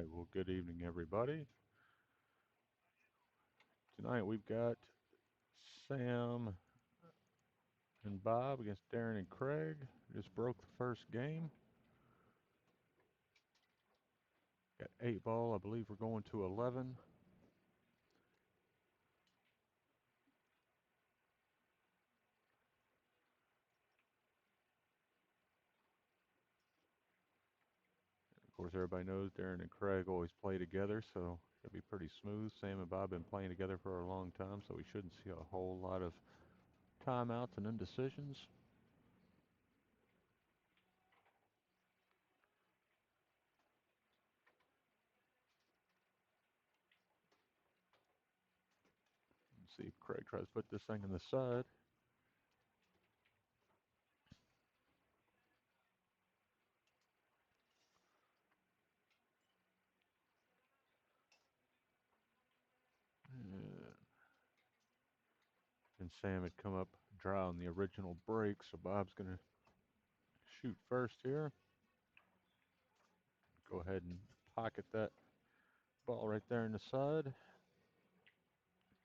right, well, good evening, everybody. Tonight we've got Sam and Bob against Darren and Craig. Just broke the first game. Got 8 ball. I believe we're going to 11. Of course, everybody knows Darren and Craig always play together, so it'll be pretty smooth. Sam and Bob have been playing together for a long time, so we shouldn't see a whole lot of timeouts and indecisions. Let's see if Craig tries to put this thing in the side. And Sam had come up dry on the original break, so Bob's going to shoot first here. Go ahead and pocket that ball right there in the side.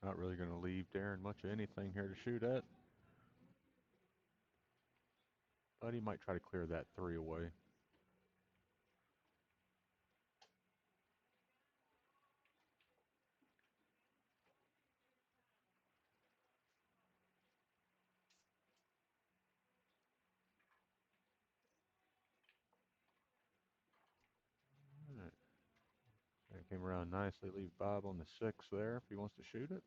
Not really going to leave Daren much of anything here to shoot at, but he might try to clear that three away. All right. That came around nicely. Leave Bob on the six there if he wants to shoot it.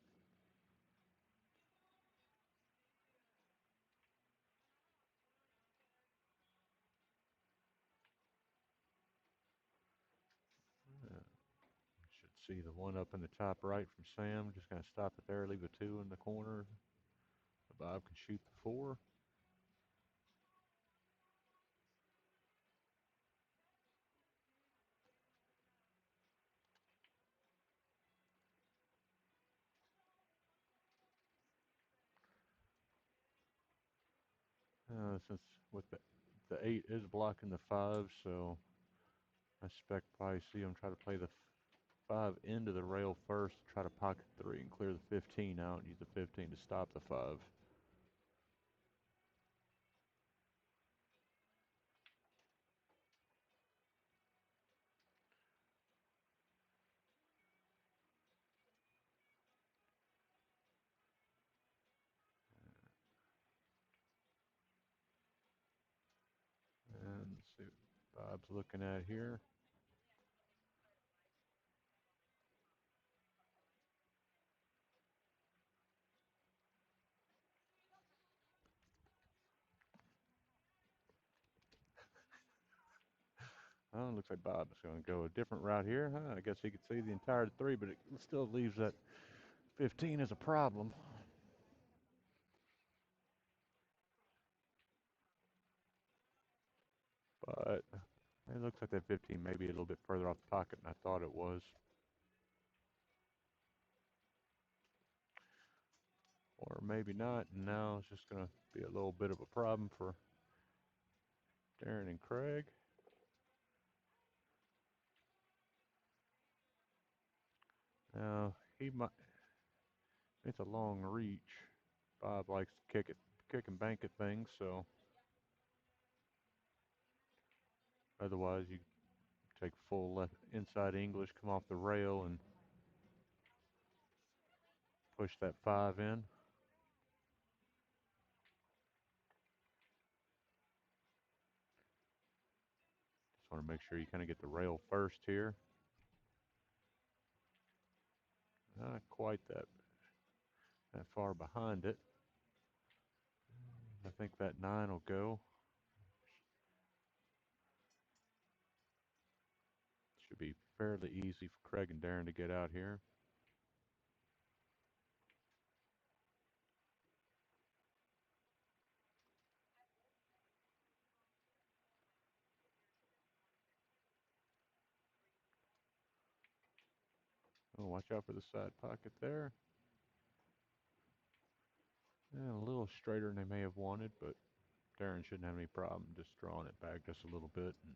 Yeah. Should see the one up in the top right from Sam. Just going to stop it there. Leave a two in the corner. Bob can shoot the four. Since with the eight is blocking the five, so I suspect probably see him try to play the five into the rail first, try to pocket three and clear the 15 out and use the 15 to stop the five. And let's see what Bob's looking at here. Oh, looks like Bob's going to go a different route here. Huh? I guess he could see the entire three, but it still leaves that 15 as a problem. But it looks like that 15 may be a little bit further off the pocket than I thought it was. Or maybe not, and now it's just going to be a little bit of a problem for Darren and Craig. Now, he might, it's a long reach. Bob likes to kick and bank at things, so otherwise you take full left inside English, come off the rail, and push that five in. Just want to make sure you kind of get the rail first here. Not quite that far behind it. I think that nine will go. Should be fairly easy for Craig and Darren to get out here. Oh, watch out for the side pocket there. Yeah, a little straighter than they may have wanted, but Darren shouldn't have any problem just drawing it back just a little bit. And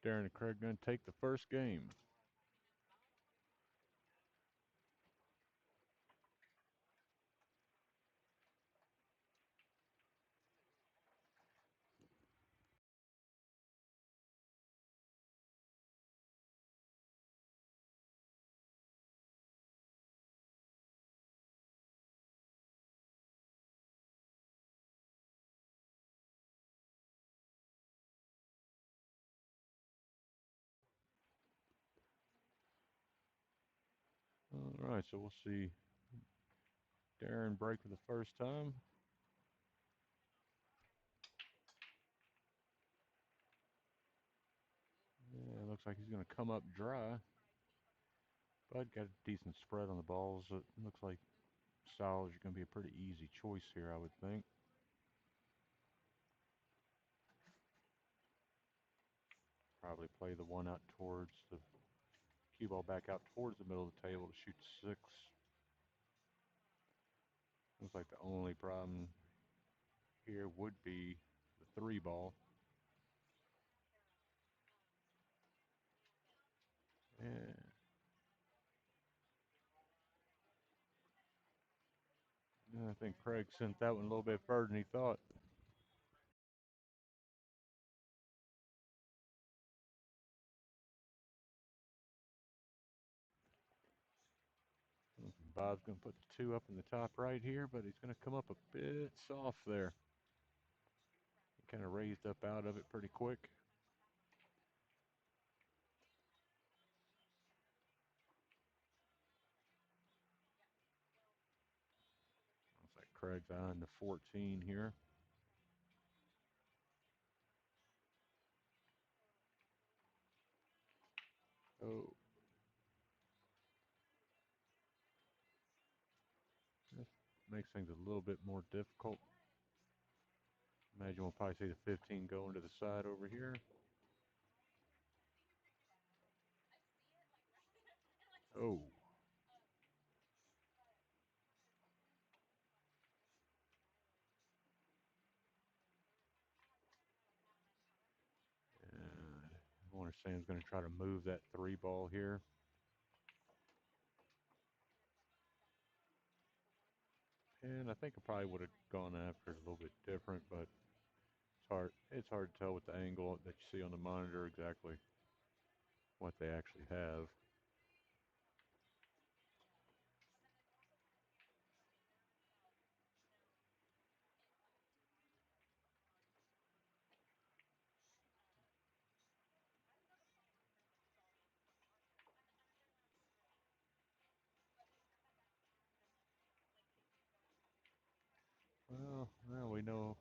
Daren and Craig going to take the first game. All right, so we'll see Daren break for the first time. Yeah, looks like he's going to come up dry. But got a decent spread on the balls. It looks like Styles are going to be a pretty easy choice here, I would think. Probably play the one out towards the cue ball back out towards the middle of the table to shoot 6. Looks like the only problem here would be the 3 ball. And I think Craig sent that one a little bit further than he thought. Bob's going to put the 2 up in the top right here, but he's going to come up a bit soft there. He kind of raised up out of it pretty quick. Looks like Craig's eyeing the 14 here. Oh. This makes things a little bit more difficult. Imagine we'll probably see the 15 going to the side over here. Oh. And I wonder if Sam's going to try to move that 3 ball here. And I think I probably would have gone after it a little bit different, but it's hard to tell with the angle that you see on the monitor exactly what they actually have. Well, now we know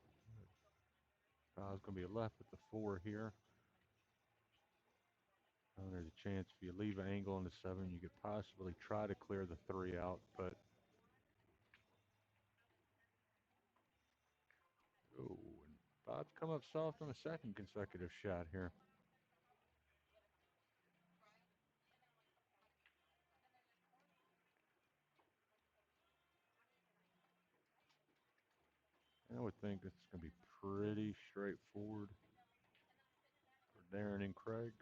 I was going to be left with the 4 here. There's a chance if you leave an angle on the 7, you could possibly try to clear the 3 out, but oh, and Bob's come up soft on a second consecutive shot here. I would think it's going to be pretty straightforward for Daren and Craig.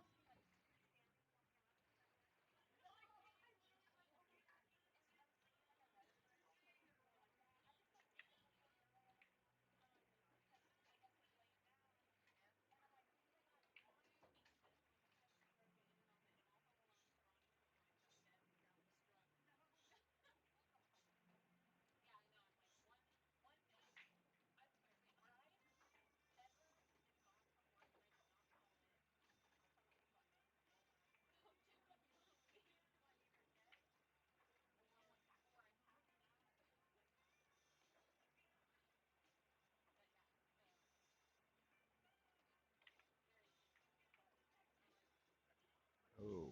Oh.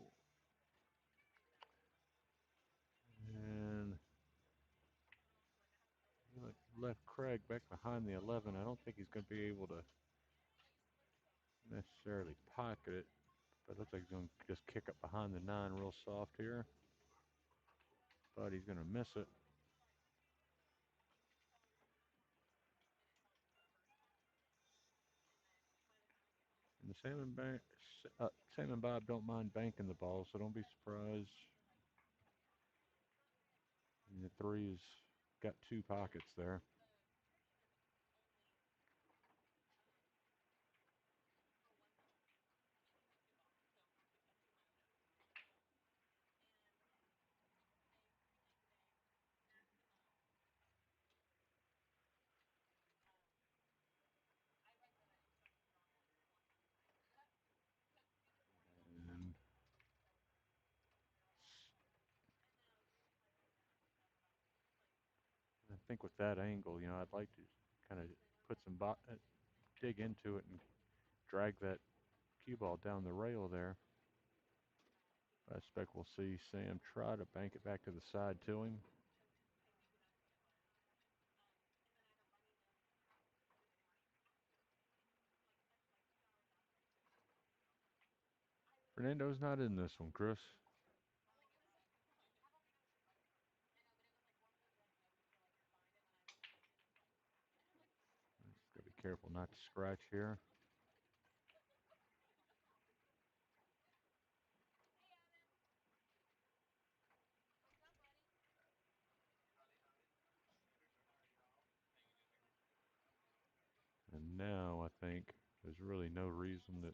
And left Craig back behind the 11. I don't think he's going to be able to necessarily pocket it, but it looks like he's going to just kick up behind the 9 real soft here. But he's going to miss it. And the Sam and, Sam and Bob don't mind banking the ball, so don't be surprised. And the three's got two pockets there. And I think with that angle, I'd like to kind of put some dig into it and drag that cue ball down the rail there. I expect we'll see Sam try to bank it back to the side to him. Fernando's not in this one, Chris. Just gotta be careful not to scratch here. And now I think there's really no reason that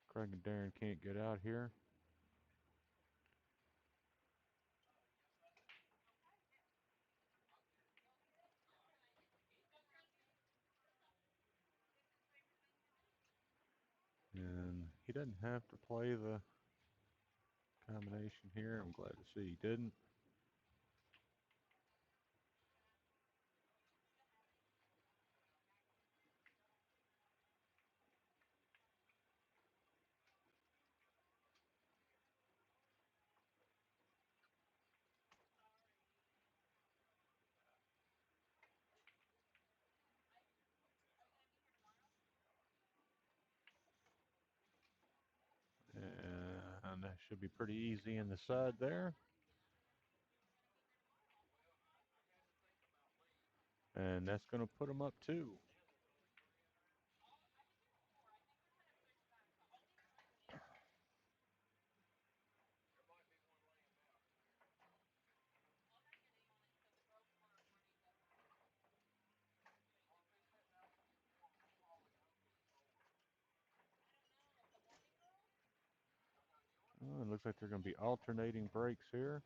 Craig and Daren can't get out here. And he doesn't have to play the combination here. I'm glad to see he didn't. And that should be pretty easy in the side there. And that's going to put him up two. Oh, it looks like they're going to be alternating breaks here.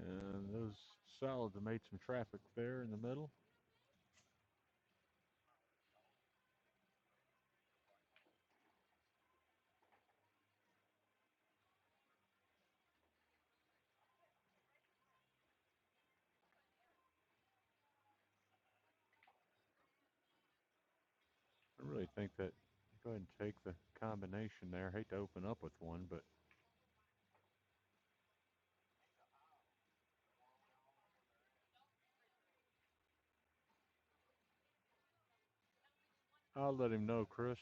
And those solids have made some traffic there in the middle. I really think that go ahead and take the combination there. Hate to open up with one, but I'll let him know, Chris.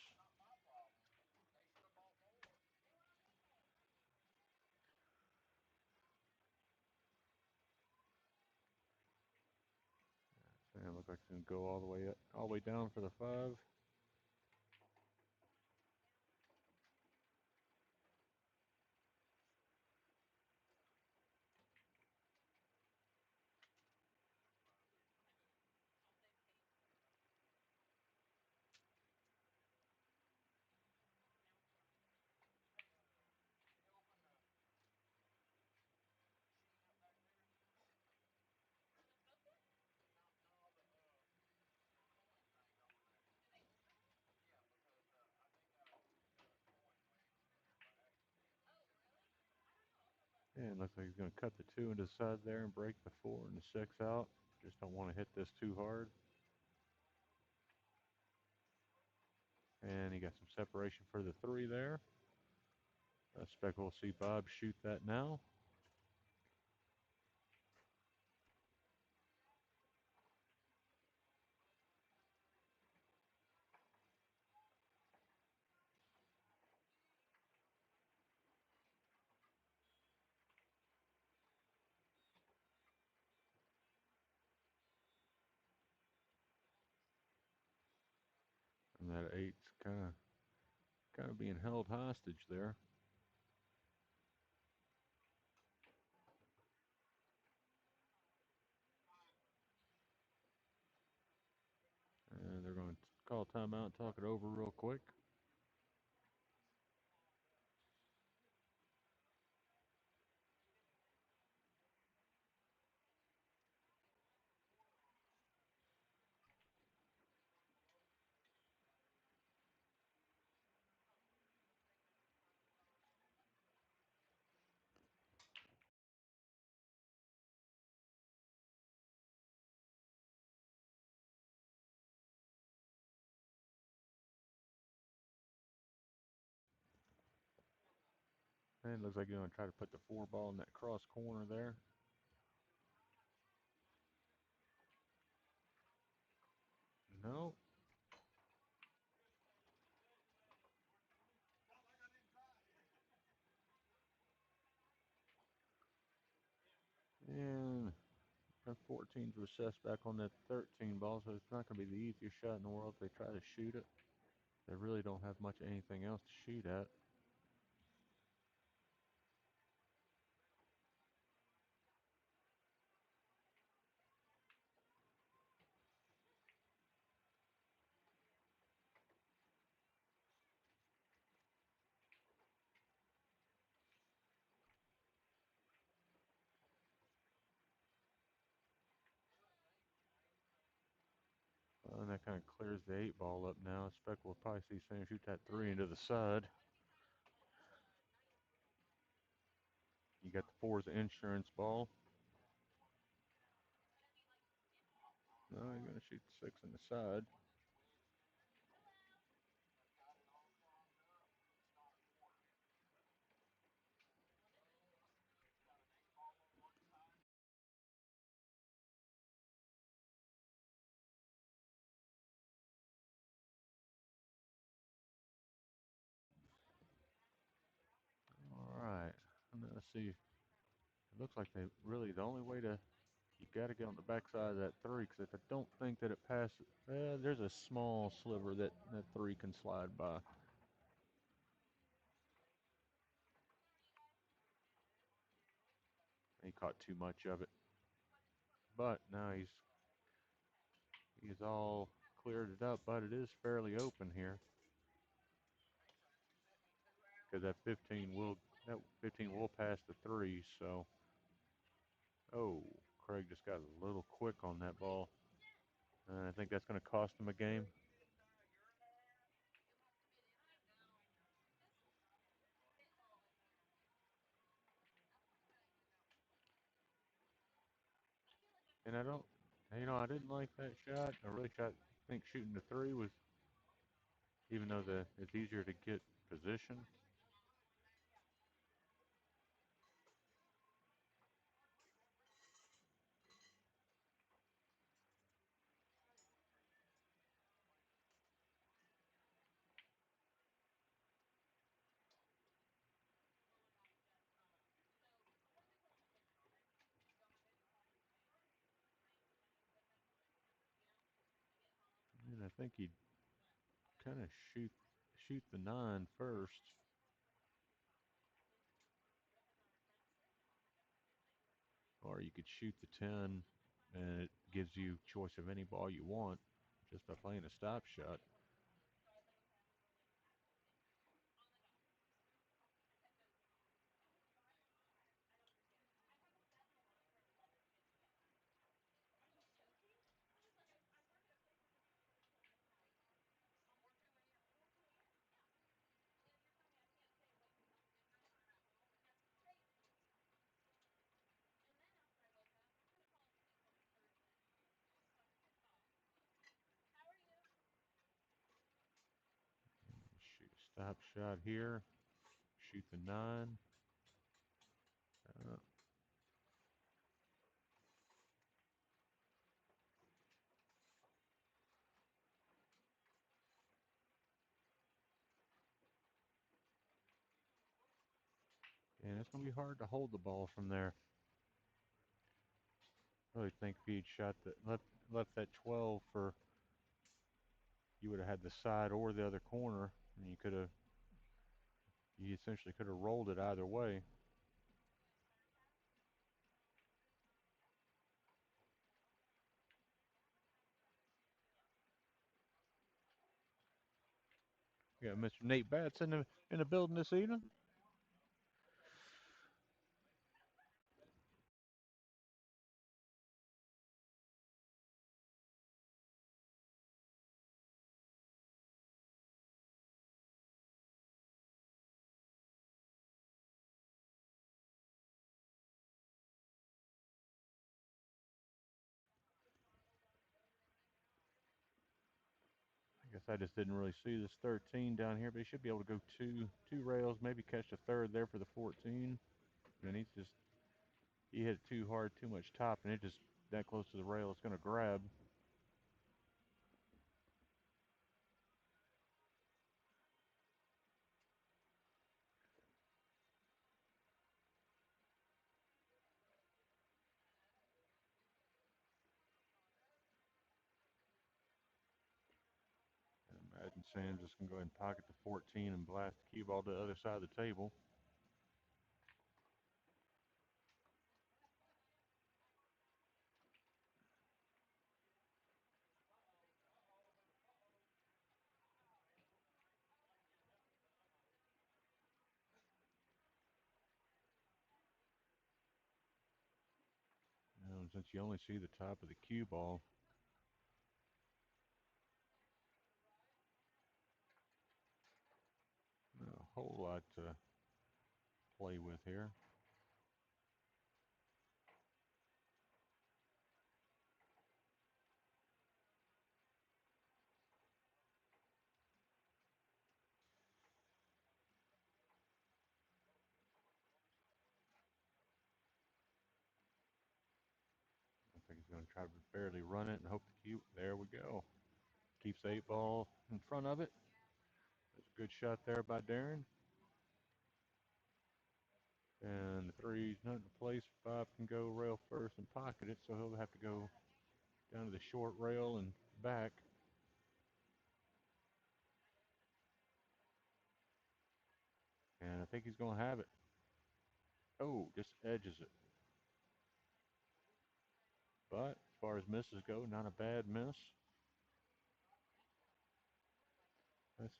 Sam looks like he's gonna go all the way down for the five. And looks like he's gonna cut the two into the side there and break the four and the six out. Just don't want to hit this too hard. And he got some separation for the 3 there. I expect we'll see Bob shoot that now. And that 8's kind of being held hostage there. And they're going to call timeout, talk it over real quick. And it looks like you're going to try to put the 4 ball in that cross corner there. No. And that 14's recessed back on that 13 ball, so it's not going to be the easiest shot in the world if they try to shoot it. They really don't have much anything else to shoot at. And that kind of clears the 8 ball up now. I expect we'll probably see Sam shoot that 3 into the side. You got the 4's insurance ball. No, you're going to shoot the 6 in the side. All right. And let's see. It looks like they really, the only way to, you got to get on the backside of that 3, because if I don't think that it passes, there's a small sliver that 3 can slide by. He caught too much of it. But now he's all cleared it up, but it is fairly open here. Because that 15 will pass the 3, so. Oh, Craig just got a little quick on that ball. I think that's going to cost him a game. And I didn't like that shot. Think shooting the 3 was, even though it's easier to get position. And I think he'd kind of shoot the 9 first. Or you could shoot the 10, and it gives you choice of any ball you want just by playing a stop shot. Top shot here. Shoot the 9. Uh, and it's going to be hard to hold the ball from there. I really think if he'd shot left that 12 for, you would have had the side or the other corner, and you essentially could have rolled it either way. We got Mr. Nate Batts in the building this evening. I guess I just didn't really see this 13 down here, but he should be able to go two rails, maybe catch a third there for the 14. And he hit it too hard, too much top, and it just that close to the rail, it's going to grab. And imagine Sam's just going to go ahead and pocket the 14 and blast the cue ball to the other side of the table. Since you only see the top of the cue ball, not a whole lot to play with here. I think he's going to try to barely run it and hope the cue. There we go. Keeps the 8 ball in front of it. That's a good shot there by Daren. And the 3's not in place. 5 can go rail first and pocket it, so he'll have to go down to the short rail and back. And I think he's going to have it. Oh, just edges it. But as far as misses go, not a bad miss. Let's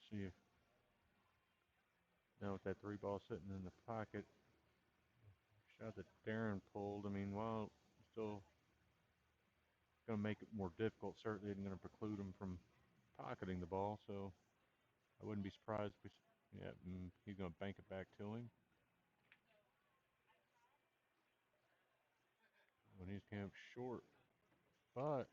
see if now with that 3 ball sitting in the pocket, shot that Daren pulled. I mean, while still going to make it more difficult, certainly isn't going to preclude him from pocketing the ball. So I wouldn't be surprised if he's going to bank it back to him. When he's camped short, but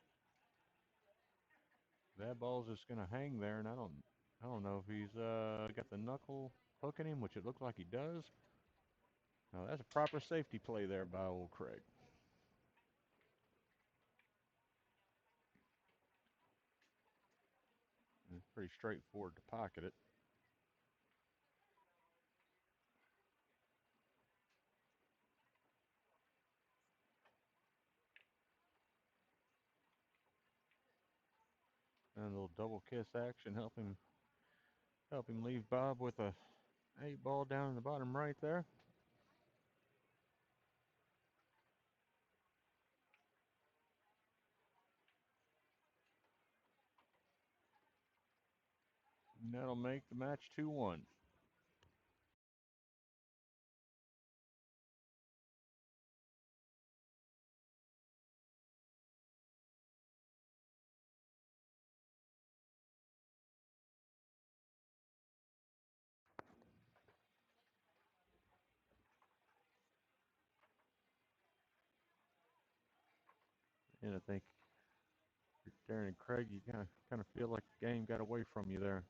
that ball's just going to hang there, and I don't know if he's got the knuckle hooking him, which it looks like he does. Now that's a proper safety play there by old Craig. And it's pretty straightforward to pocket it. And a little double kiss action help him leave Bob with a 8 ball down in the bottom right there. And that'll make the match 2-1. And I think Daren and Craig, you kind of feel like the game got away from you there.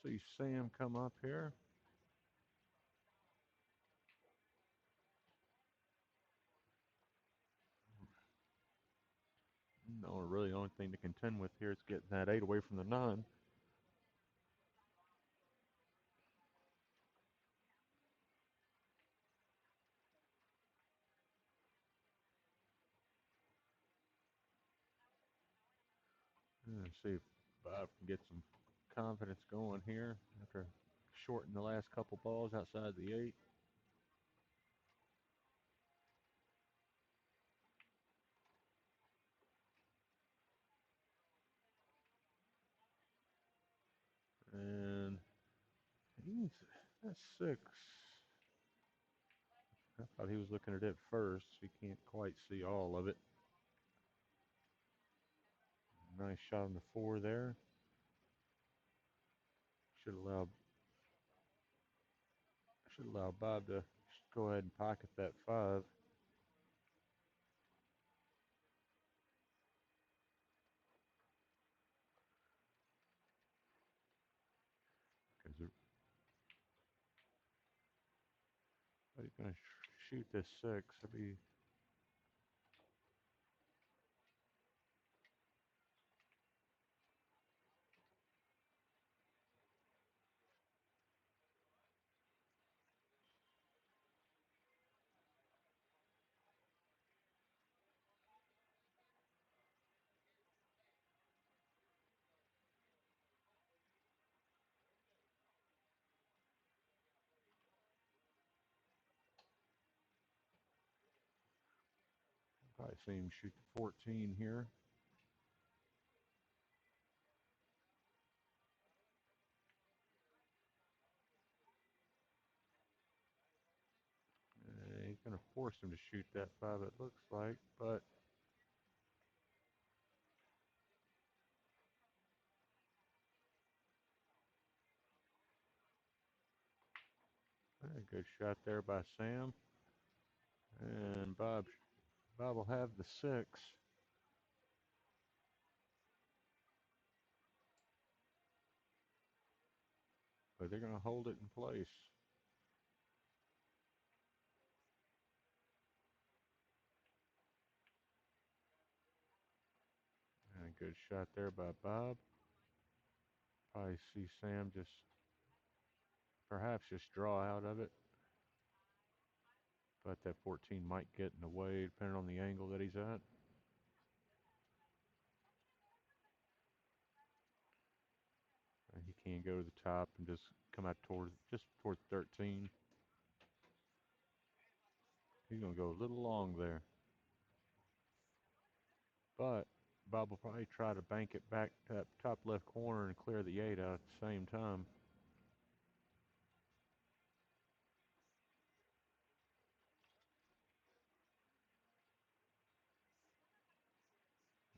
Let's see Sam come up here. No, really, the only thing to contend with here is getting that 8 away from the 9. Let's see if Bob can get some confidence going here after shorting the last couple balls outside the 8. And that's 6. I thought he was looking at it first. He can't quite see all of it. Nice shot on the 4 there. Should allow Bob to go ahead and pocket that 5. Because he's going to shoot this 6. It'll be probably see him shoot the 14 here. He's going to force him to shoot that 5, it looks like, but a good shot there by Sam. And Bob will have the 6, but they're going to hold it in place. And a good shot there by Bob. Probably see Sam perhaps just draw out of it. But that 14 might get in the way depending on the angle that he's at. He can't go to the top and just come out towards 13. He's going to go a little long there. But Bob will probably try to bank it back to that top left corner and clear the 8 out at the same time.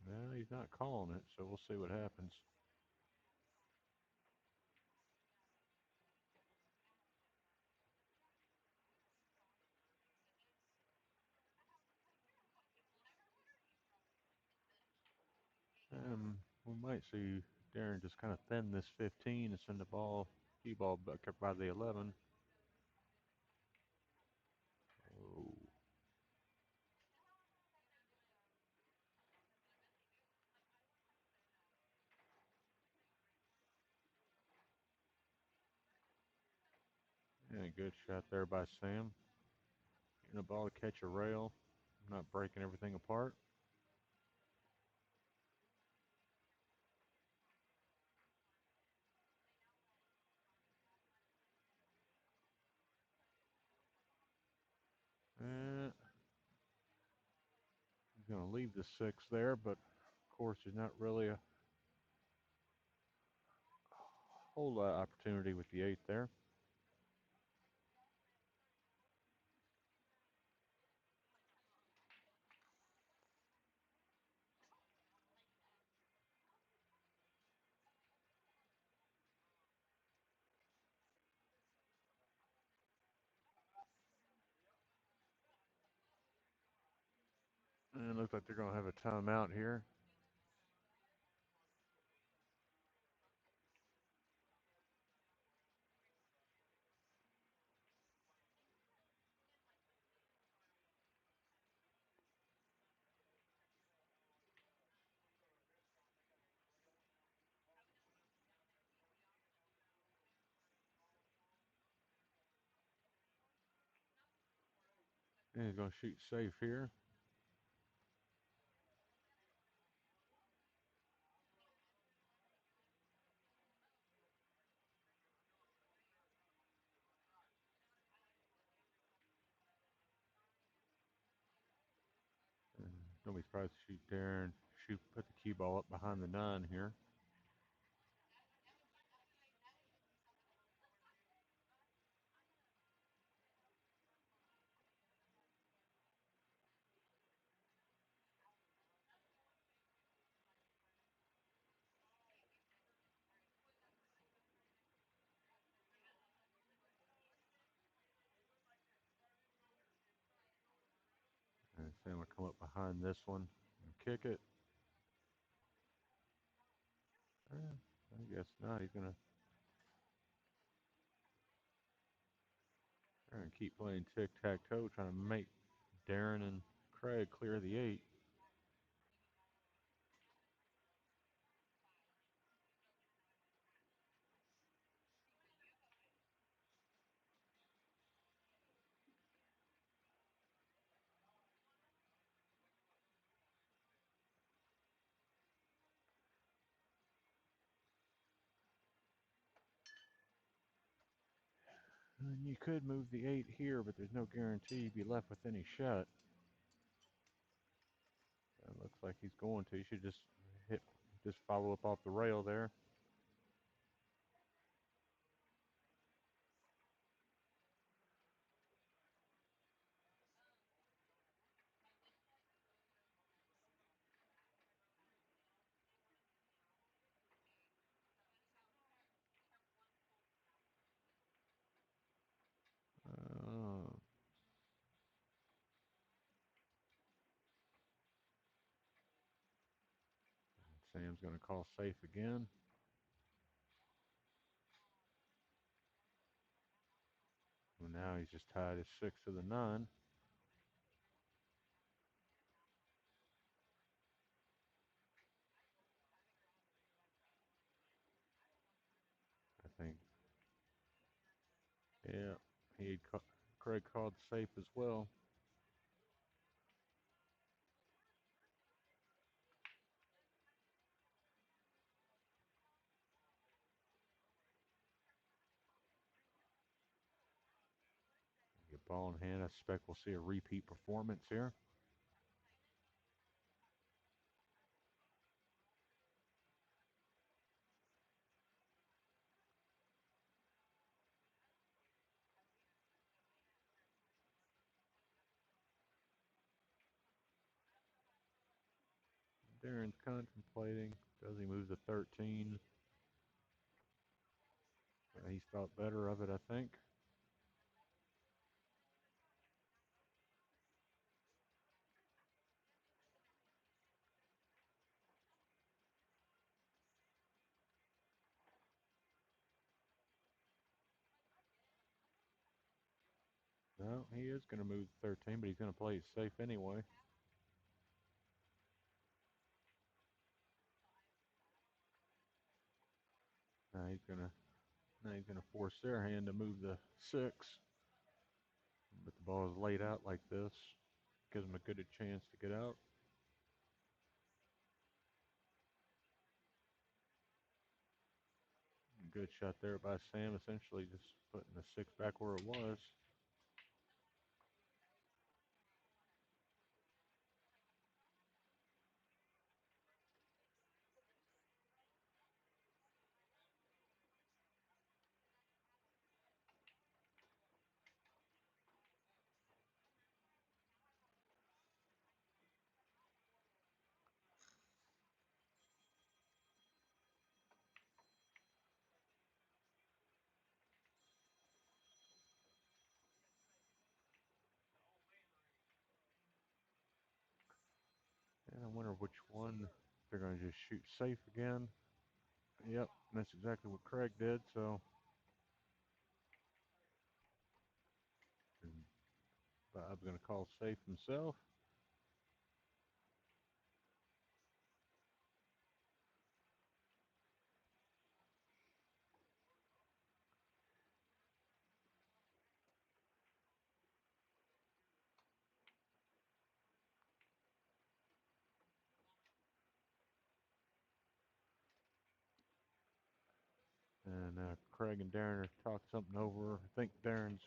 Well, he's not calling it, so we'll see what happens. We might see Daren just kind of thin this 15 and send the cue ball back up by the 11. Oh, yeah, good shot there by Sam. Getting the ball to catch a rail, not breaking everything apart. And he's going to leave the 6 there, but of course there's not really whole lot of opportunity with the 8 there. And it looks like they're going to have a timeout here. And he's going to shoot safe here. And nobody's probably to shoot Daren. Put the cue ball up behind the 9 here. And Sam will come up behind this one and kick it. I guess not. He's going to keep playing tic-tac-toe, trying to make Daren and Craig clear the 8. And you could move the 8 here, but there's no guarantee you'd be left with any shot. It looks like he's going to. He should just follow up off the rail there. Uh, Sam's going to call safe again. Well, now he's just tied his 6 to the 9. I think. Yeah, Craig called safe as well. Get ball in hand. I suspect we'll see a repeat performance here. Daren's contemplating. Does he move the 13? He's thought better of it, I think. No, he is going to move the 13, but he's going to play it safe anyway. Now he's gonna force their hand to move the 6. But the ball is laid out like this. Gives them a good chance to get out. Good shot there by Sam, essentially just putting the 6 back where it was. one. They're going to just shoot safe again. Yep, that's exactly what Craig did. So and Bob's going to call safe himself. And Craig and Daren are talking something over. I think Daren's,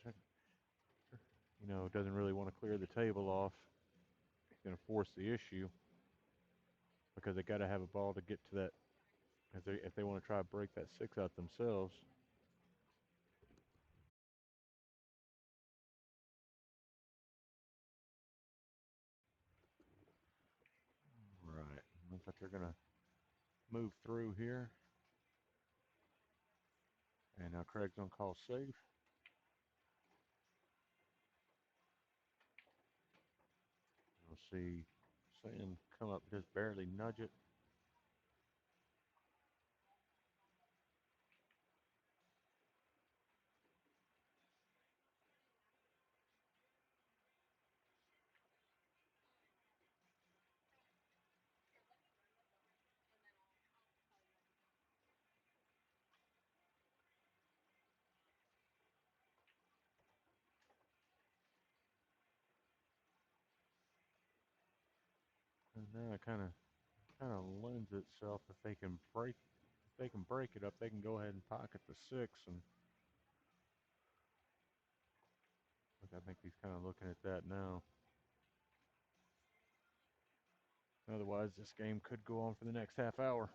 doesn't really want to clear the table off. He's going to force the issue because they got to have a ball to get to that if they want to try to break that six out themselves. Right. Looks like they're going to move through here. And now Craig's going to call safe. We'll see Sam come up, just barely nudge it. And now it kind of lends itself if they can break it up, they can go ahead and pocket the six. And look, I think he's kind of looking at that now. Otherwise, this game could go on for the next half hour.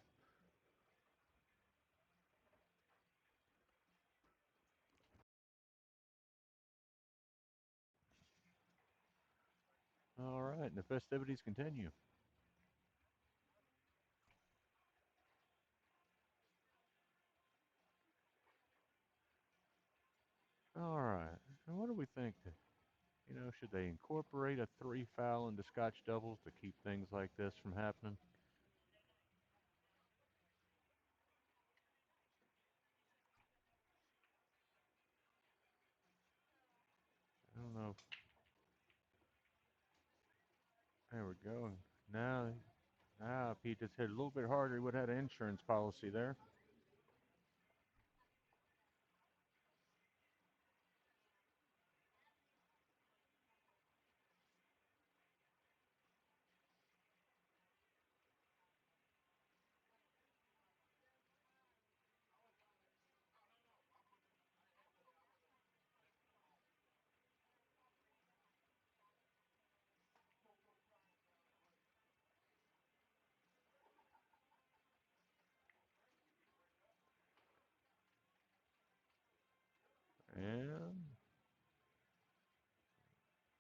All right, and the festivities continue. All right, and what do we think? Should they incorporate a three foul into Scotch doubles to keep things like this from happening? I don't know. There we go. Now, if he just hit a little bit harder, he would have had an insurance policy there. And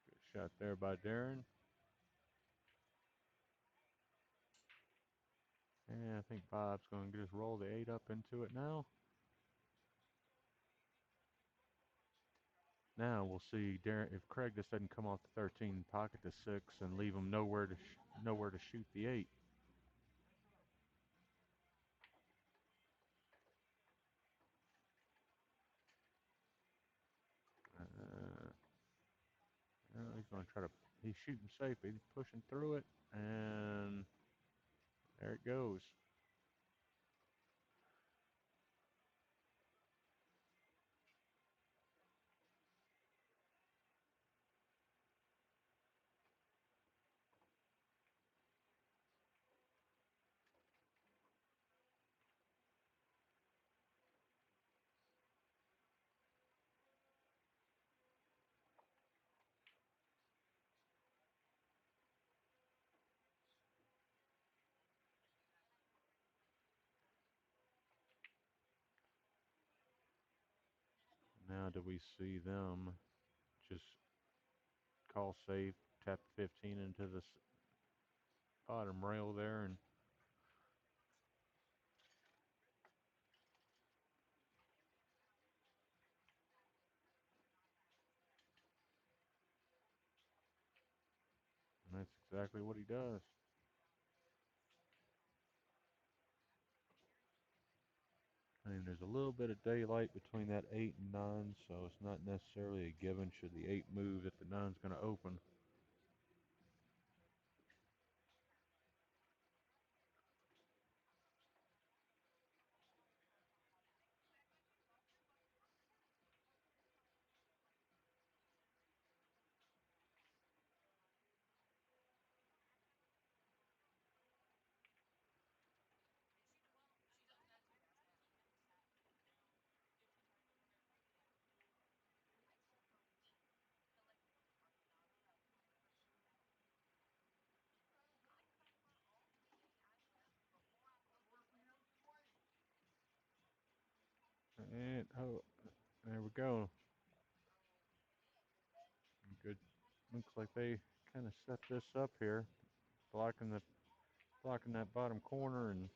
good shot there by Daren. And I think Bob's going to just roll the 8 up into it now. Now we'll see Daren if Craig just doesn't come off the 13, pocket the 6, and leave him nowhere to shoot the 8. Uh, he's going to try to. He's shooting safe. He's pushing through it, and there it goes. Now do we see them just call safe, tap 15 into the bottom rail there, and that's exactly what he does. And there's a little bit of daylight between that 8 and 9, so it's not necessarily a given should the 8 move that the 9's going to open. And, oh, there we go. Good. Looks like they kind of set this up here, blocking that bottom corner and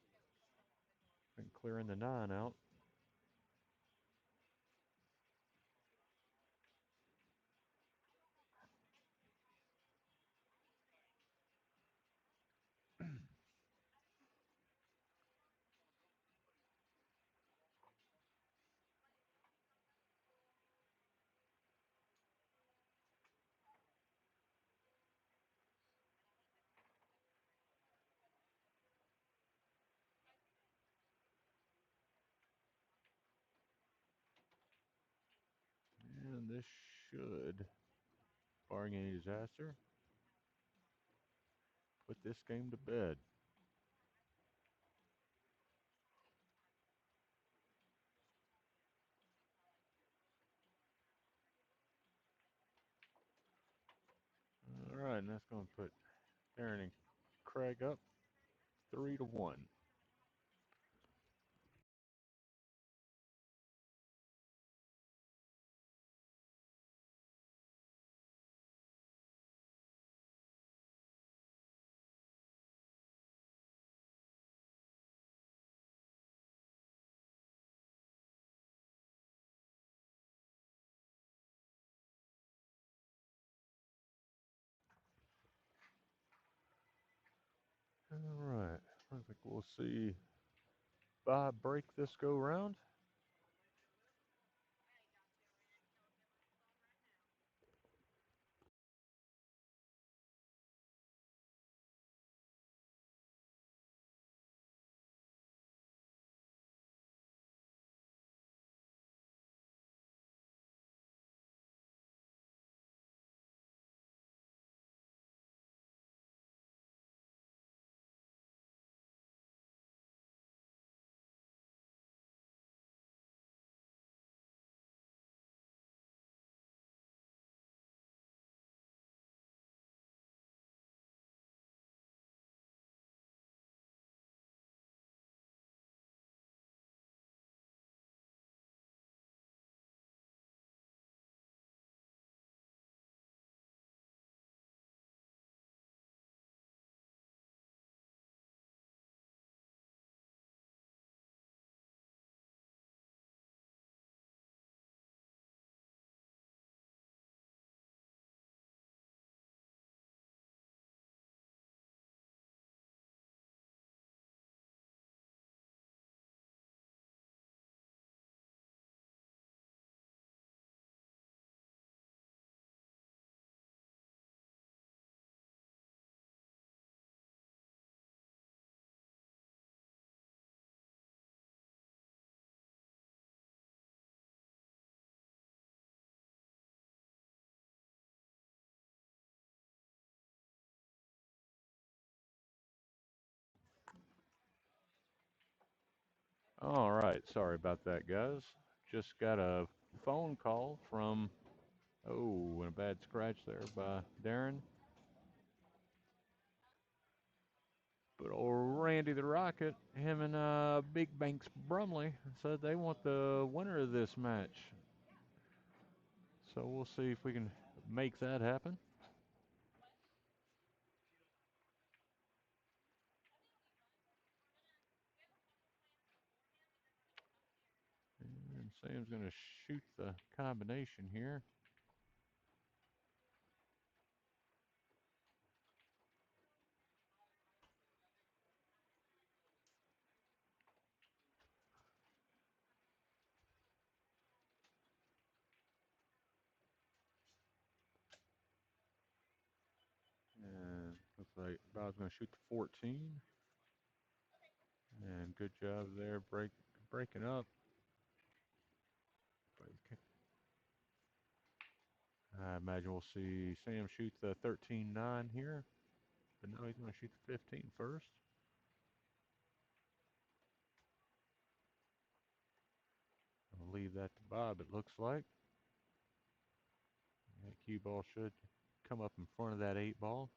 clearing the 9 out. And this should, barring any disaster, put this game to bed. All right, and that's going to put Daren and Craig up 3-1. All right, I think we'll see Bob break this go round. All right, sorry about that, guys. Just got a phone call from, oh, and a bad scratch there by Daren. But old Randy the Rocket, him and Big Banks Brumley said they want the winner of this match. So we'll see if we can make that happen. And Sam's going to shoot the combination here. like Bob's going to shoot the 14. And good job there breaking up. I imagine we'll see Sam shoot the 13-9 here. But no, he's going to shoot the 15 first. I'll leave that to Bob, it looks like. That cue ball should come up in front of that 8 ball.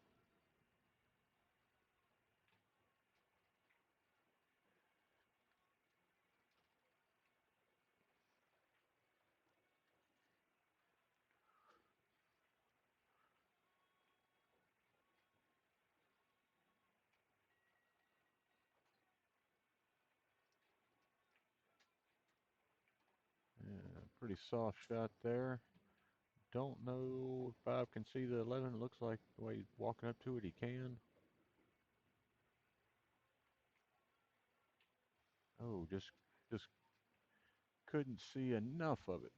Yeah, pretty soft shot there. Don't know if Bob can see the 11. It looks like the way he's walking up to it, he can. Oh, just couldn't see enough of it.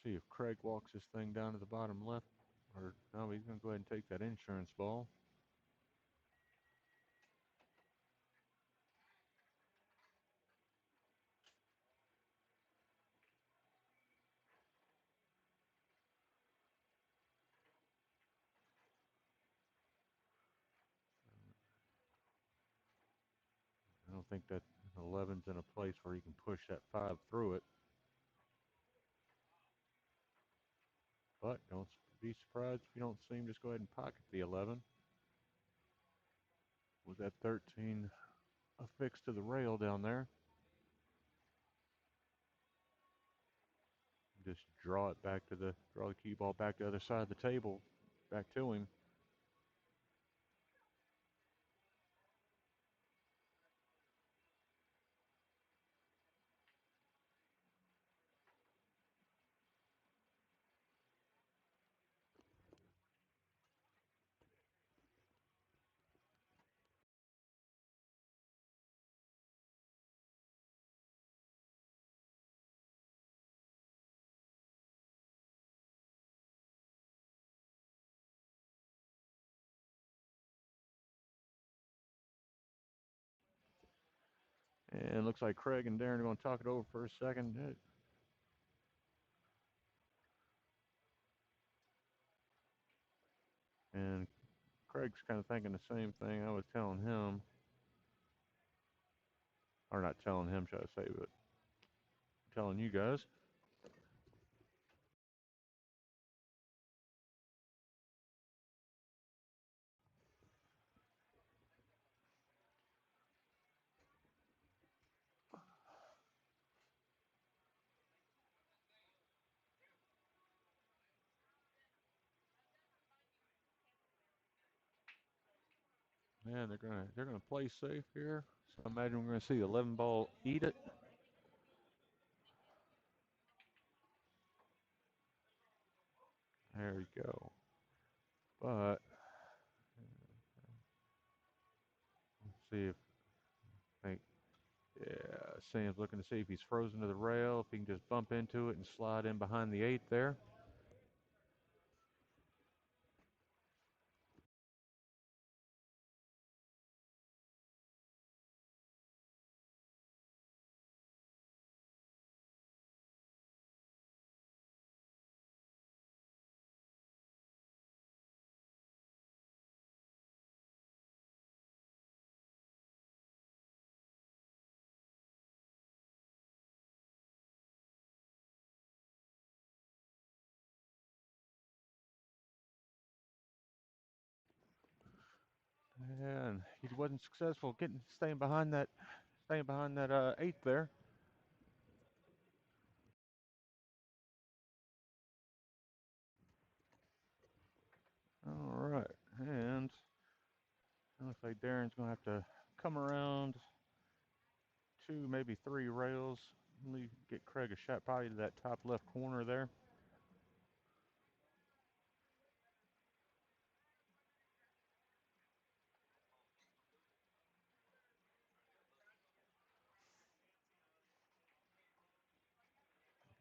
See if Craig walks this thing down to the bottom left. Or no, he's going to go ahead and take that insurance ball. I don't think that 11's in a place where he can push that 5 through it. But don't be surprised if you don't see him just go ahead and pocket the 11. With that 13 affixed to the rail down there. Just draw the cue ball back to the other side of the table, back to him. And it looks like Craig and Daren are going to talk it over for a second. And Craig's kind of thinking the same thing I was telling him. Or not telling him, should I say, but telling you guys. Man, they're gonna play safe here. So I imagine we're gonna see the 11 ball eat it. There you go. But let's see if yeah, Sam's looking to see if he's frozen to the rail, if he can just bump into it and slide in behind the 8 there. And he wasn't successful staying behind that 8 there. All right, and it looks like Daren's gonna have to come around 2, maybe 3 rails. Get Craig a shot probably to that top left corner there.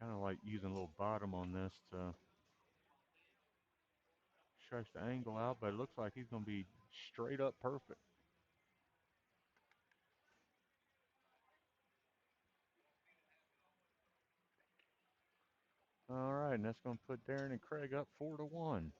Kind of like using a little bottom on this to stretch the angle out, but it looks like he's going to be straight up perfect. All right, and that's going to put Daren and Craig up 4-1.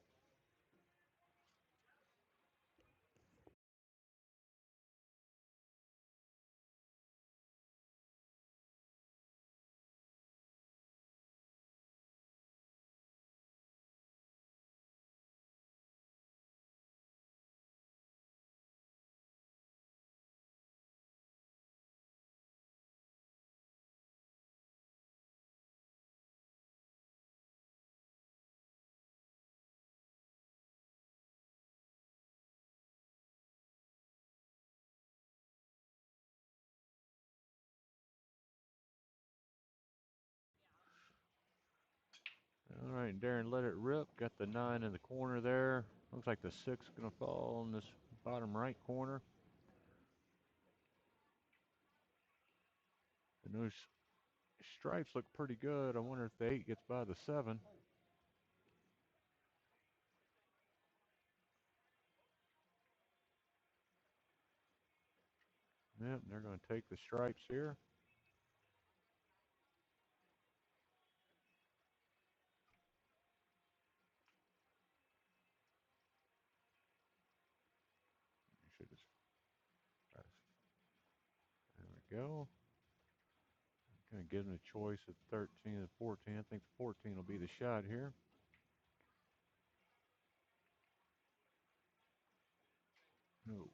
All right, Daren let it rip. Got the 9 in the corner there. Looks like the 6 is going to fall in this bottom right corner. And those stripes look pretty good. I wonder if the 8 gets by the 7. Yep, they're going to take the stripes here. Should just, there we go. Kind of give them a choice at 13 and 14. I think 14 will be the shot here. Oh.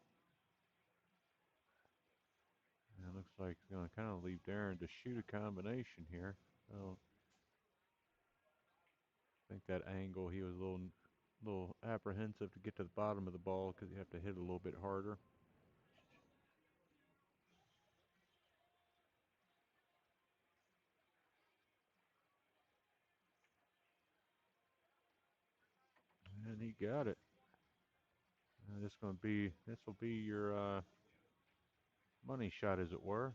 And it looks like it's going to kind of leave Daren to shoot a combination here. So I think that angle, he was a little apprehensive to get to the bottom of the ball because you have to hit it a little bit harder. And he got it. This will be your money shot, as it were.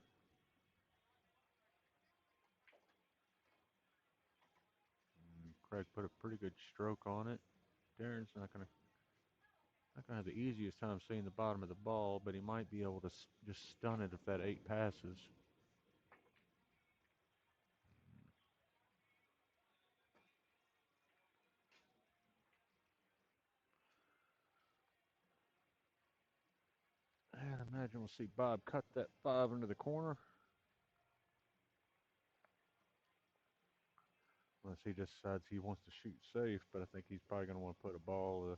And Craig put a pretty good stroke on it. Daren's not gonna have the easiest time seeing the bottom of the ball, but he might be able to just stun it if that 8 passes. And I imagine we'll see Bob cut that 5 into the corner. Unless he decides he wants to shoot safe, but I think he's probably going to want to put a ball.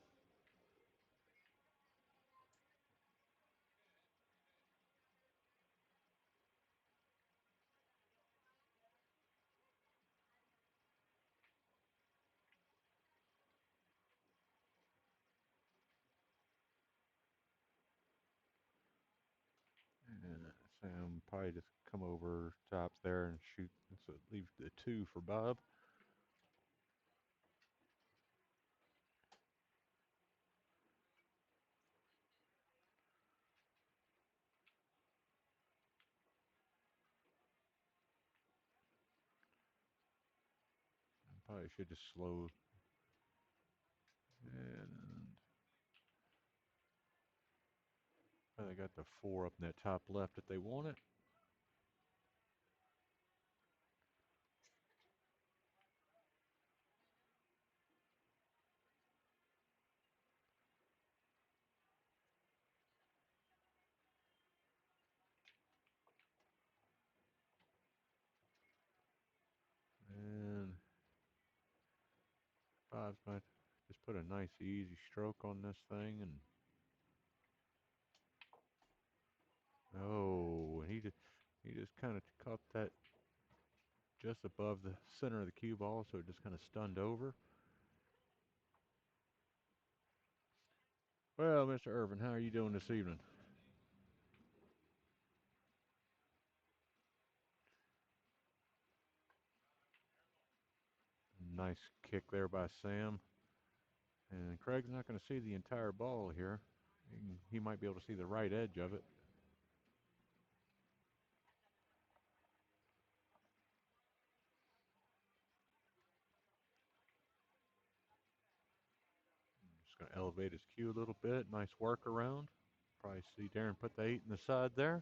And Sam probably just come over tops there and shoot. So leave the 2 for Bob. Probably should just slow. And they got the 4 up in that top left if they want it. And Bob's going to just put a nice easy stroke on this thing. And oh, and he just kind of caught that just above the center of the cue ball, so it just kind of stunned over. Well, Mr. Irvin, how are you doing this evening? Nice kick there by Sam. And Craig's not going to see the entire ball here. He might be able to see the right edge of it. Gonna elevate his cue a little bit. Nice workaround. Probably see Daren put the 8 in the side there.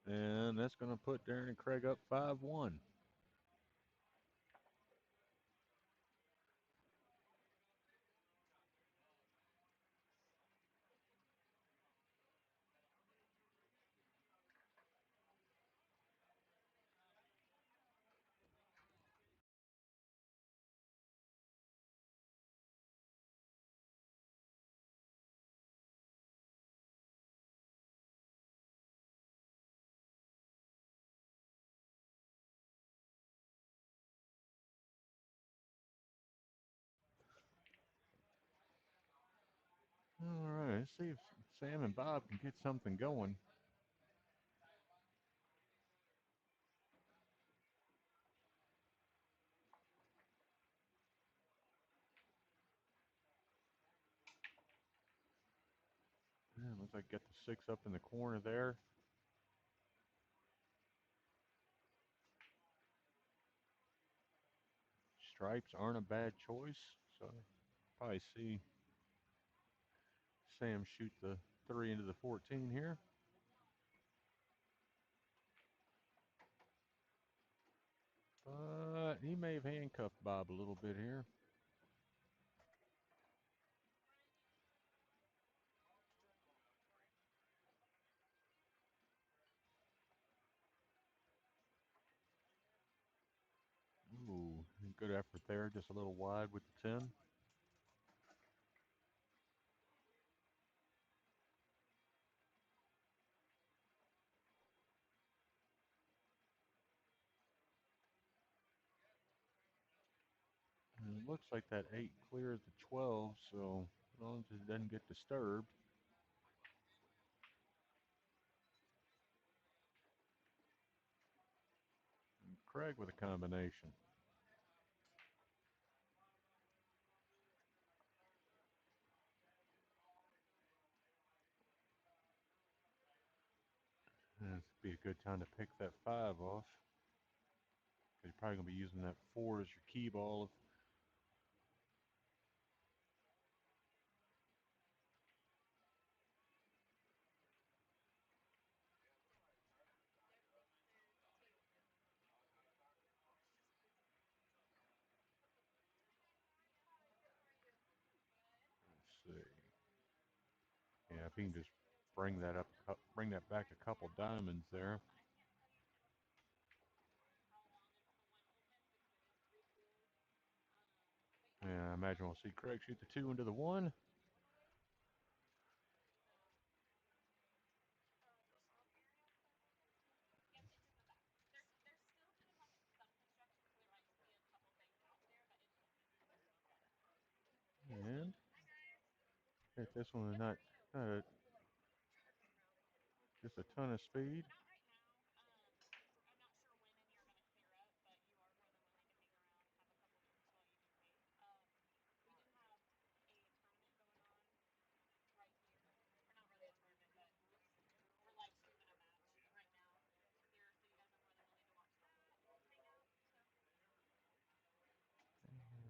And that's going to put Daren and Craig up 5-1. All right, let's see if Sam and Bob can get something going. Yeah, looks like get the 6 up in the corner there. Stripes aren't a bad choice, so probably see Sam shoot the 3 into the 14 here. But he may have handcuffed Bob a little bit here. Ooh, good effort there, just a little wide with the 10. And it looks like that 8 clears the 12, so as long as it doesn't get disturbed. And Craig with a combination. And this would be a good time to pick that 5 off. You're probably going to be using that 4 as your key ball. Let's see. Yeah, if he can just bring that up, bring that back a couple diamonds there. Yeah, I imagine we'll see Craig shoot the 2 into the 1. And hit this one with just a ton of speed.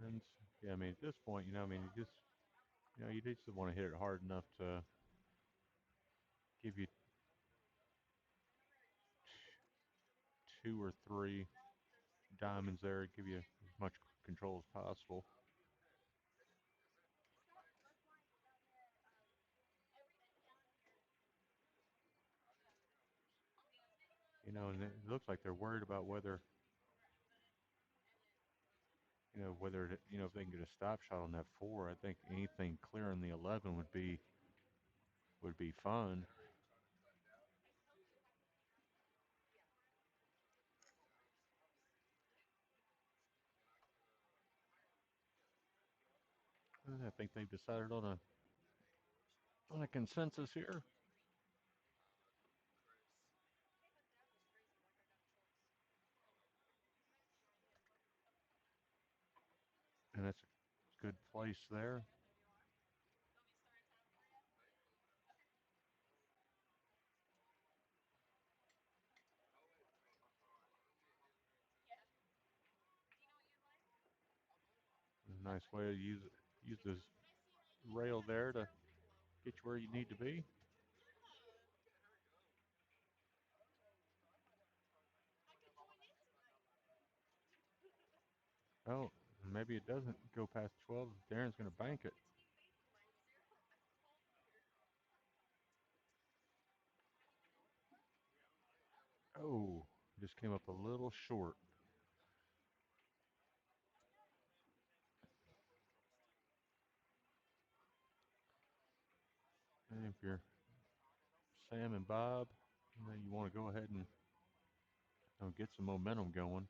And yeah, I mean, at this point, I mean, you just want to hit it hard enough to give you 2 or 3 diamonds there, give you as much control as possible. And it looks like they're worried about whether if they can get a stop shot on that 4. I think anything clearing the 11 would be fun. I think they've decided on a consensus here, and that's a good place there. Nice way to use this rail there to get you where you need to be. Oh, maybe it doesn't go past 12. Daren's going to bank it. Oh, just came up a little short. And if you're Sam and Bob, you want to go ahead and get some momentum going.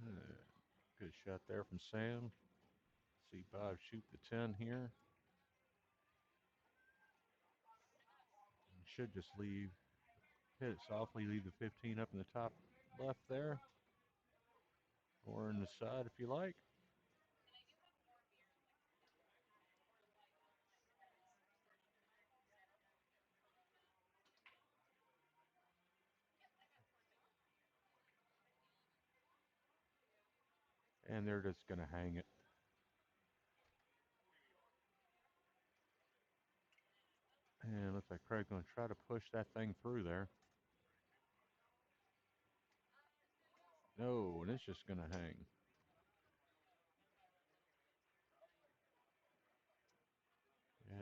Uh, Good shot there from Sam. See Bob shoot the 10 here. Should just hit it softly, leave the 15 up in the top left there, or in the side if you like. And they're just going to hang it. And looks like Craig's going to try to push that thing through there. No, and it's just going to hang.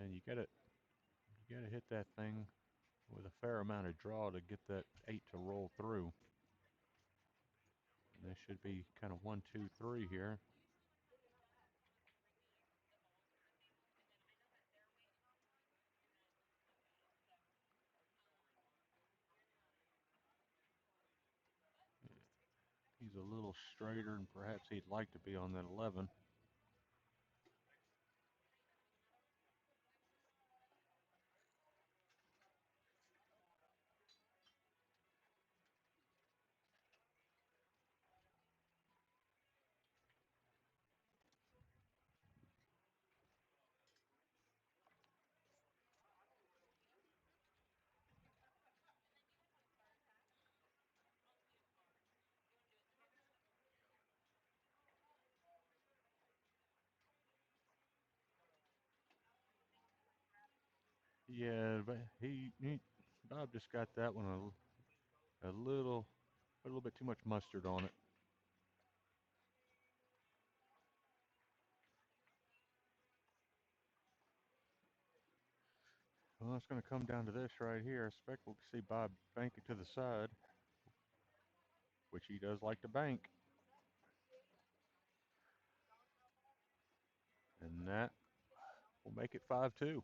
And you gotta hit that thing with a fair amount of draw to get that 8 to roll through. And this should be kind of 1, 2, 3 here. He's a little straighter and perhaps he'd like to be on that 11. Yeah, but Bob just got that one a little bit too much mustard on it. Well, it's going to come down to this right here. I expect we'll see Bob bank it to the side, which he does like to bank. And that will make it 5-2.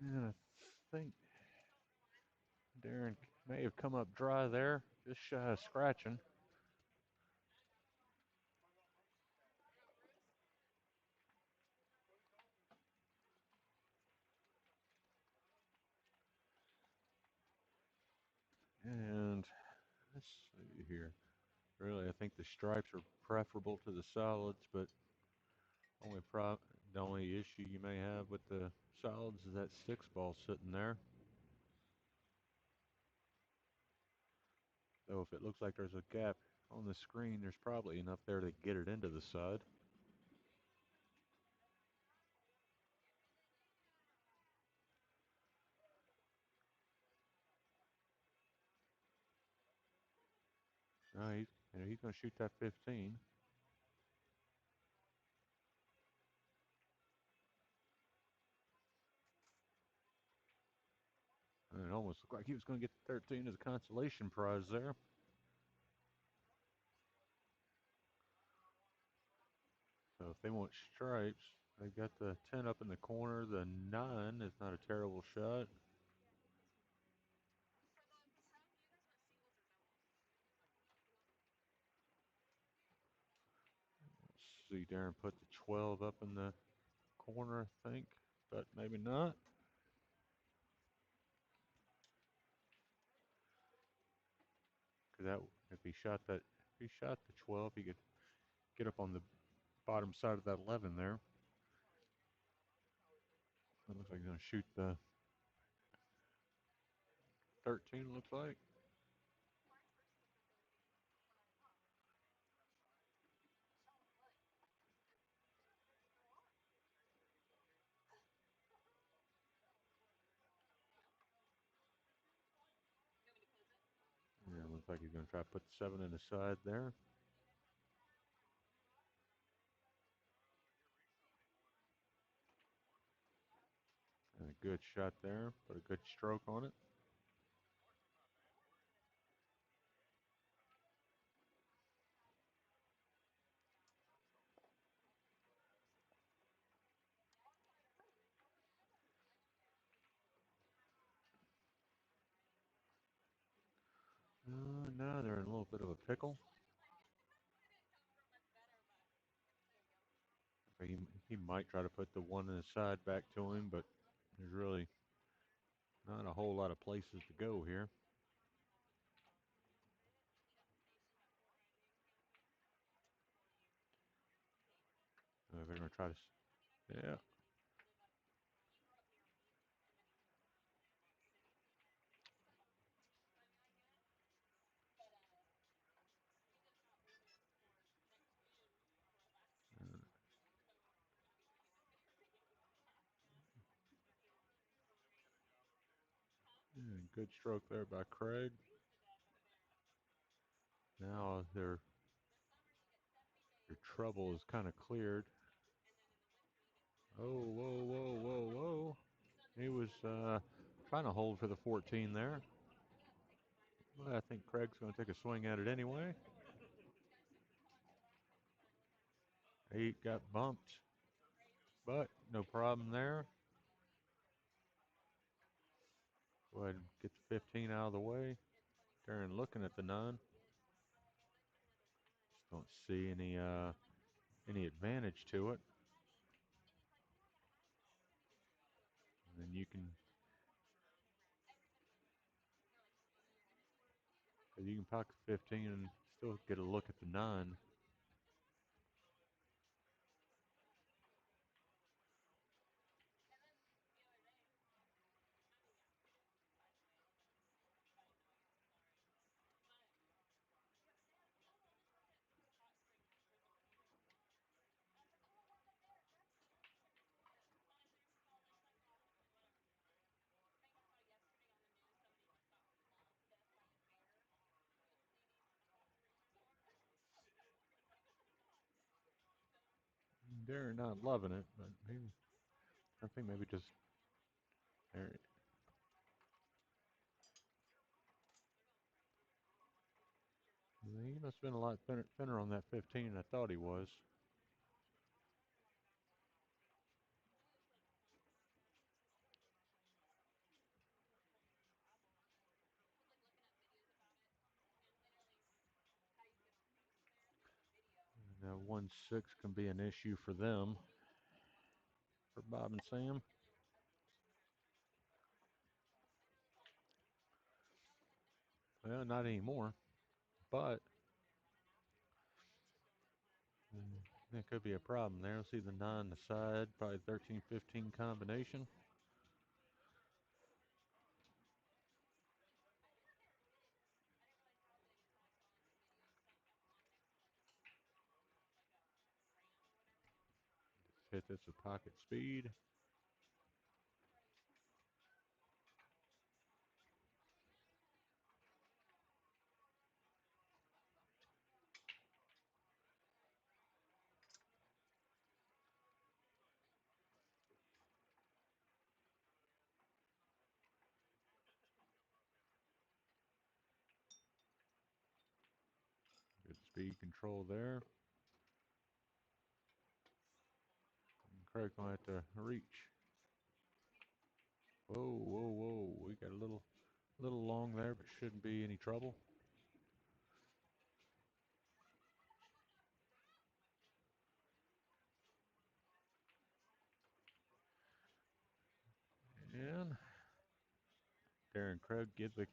And I think Daren may have come up dry there, just shy of scratching. And let's see here. Really, I think the stripes are preferable to the solids, but only pro the only issue you may have with the solids is that 6 ball sitting there. So if it looks like there's a gap on the screen, there's probably enough there to get it into the side. No, he's going to shoot that 15. And it almost looked like he was going to get the 13 as a consolation prize there. So if they want stripes, they got the 10 up in the corner. The 9 is not a terrible shot. Let's see, Daren put the 12 up in the corner, I think, but maybe not. Cause that if he shot the 12, he could get up on the bottom side of that 11 there. It looks like he's gonna shoot the 13. Looks like. Yeah, looks like he's gonna try to put the 7 in the side there. And a good shot there. Put a good stroke on it. Now they're in a little bit of a pickle. He, he might try to put the 1 in the side back to him, but there's really not a whole lot of places to go here. They're going to try to, yeah. Good stroke there by Craig. Now their trouble is kind of cleared. Oh, whoa, whoa, whoa, whoa. He was trying to hold for the 14 there. Well, I think Craig's going to take a swing at it anyway. 8 got bumped, but no problem there. Go ahead and get the 15 out of the way. Daren looking at the 9. Just don't see any advantage to it. And then you can pocket 15 and still get a look at the 9. Daren not loving it, but I think maybe just there. He must have been a lot thinner on that 15 than I thought he was. Now 1-6 can be an issue for them, for Bob and Sam. Well, not anymore, but that could be a problem there. See the 9 on the side, probably 13-15 combination. pocket speed. Good speed control there. And Craig gonna have to reach. Whoa, whoa, whoa! We got a little long there, but shouldn't be any trouble. And Daren Craig get the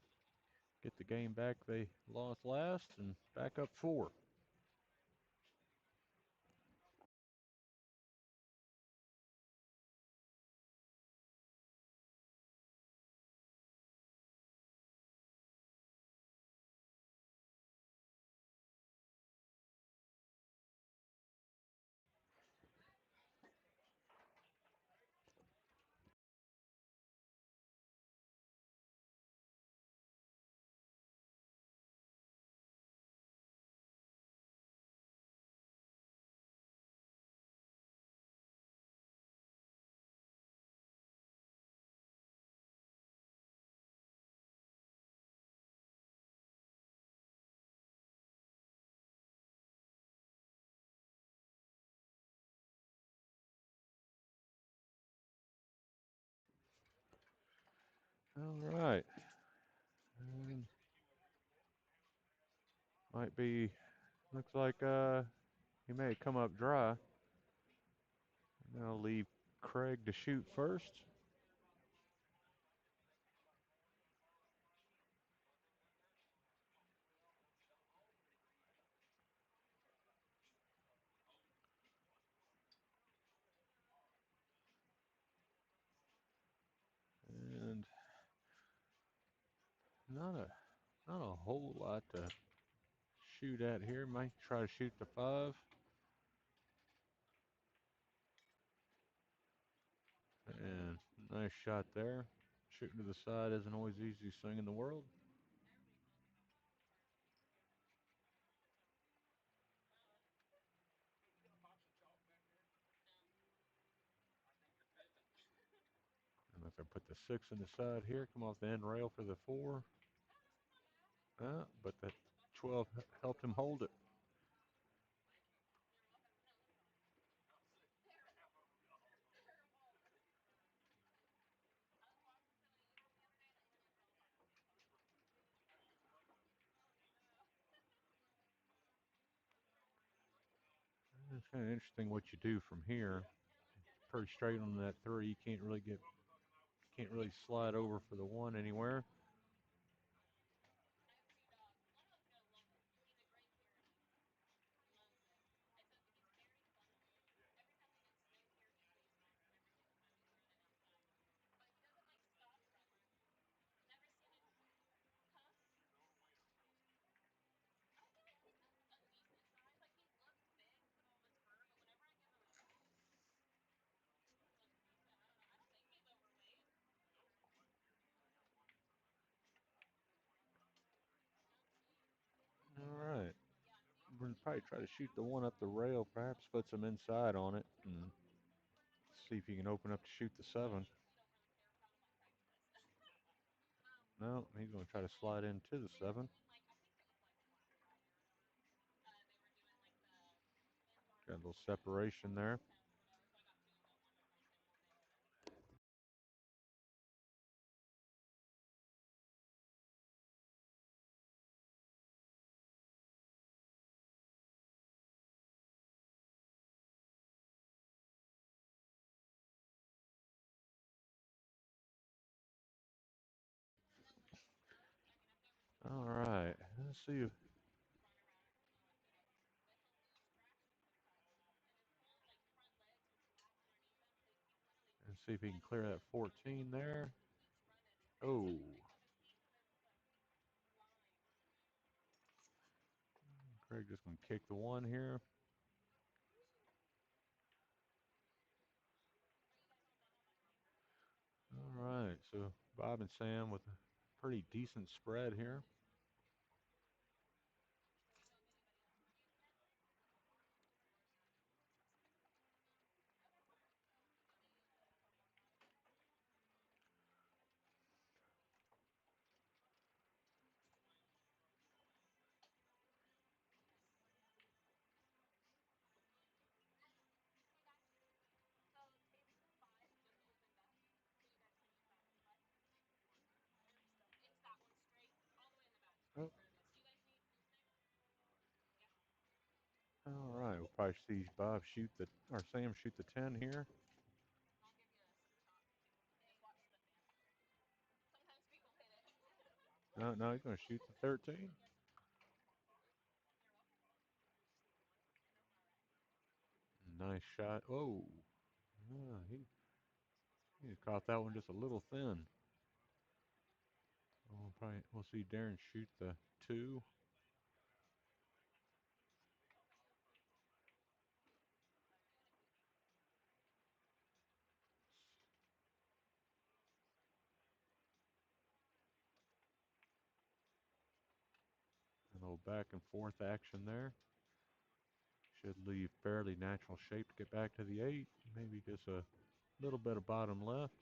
game back. They lost last and back up 4. All right. And might be. Looks like he may come up dry. And I'll leave Craig to shoot first. And not a not a whole lot to shoot at here. Might try to shoot the 5. And nice shot there. Shooting to the side isn't always the easiest thing in the world. And if I put the 6 in the side here, come off the end rail for the 4. But the 12 helped him hold it. It's kind of interesting what you do from here. Pretty straight on that 3. You can't really slide over for the 1 anywhere. All right. We're gonna probably try to shoot the 1 up the rail. Perhaps put some inside on it and see if you can open up to shoot the 7. No, he's gonna try to slide into the 7. Got a little separation there. All right. Let's see if he can clear that 14 there. Oh, Craig just gonna kick the 1 here. Bob and Sam with a pretty decent spread here. Oh, all right, we'll probably see Bob shoot the, or Sam shoot the 10 here. No, no, he's going to shoot the 13. Nice shot. Oh, he caught that one just a little thin. We'll see Daren shoot the 2. A little back and forth action there. Should leave fairly natural shape to get back to the 8. Maybe just a little bit of bottom left.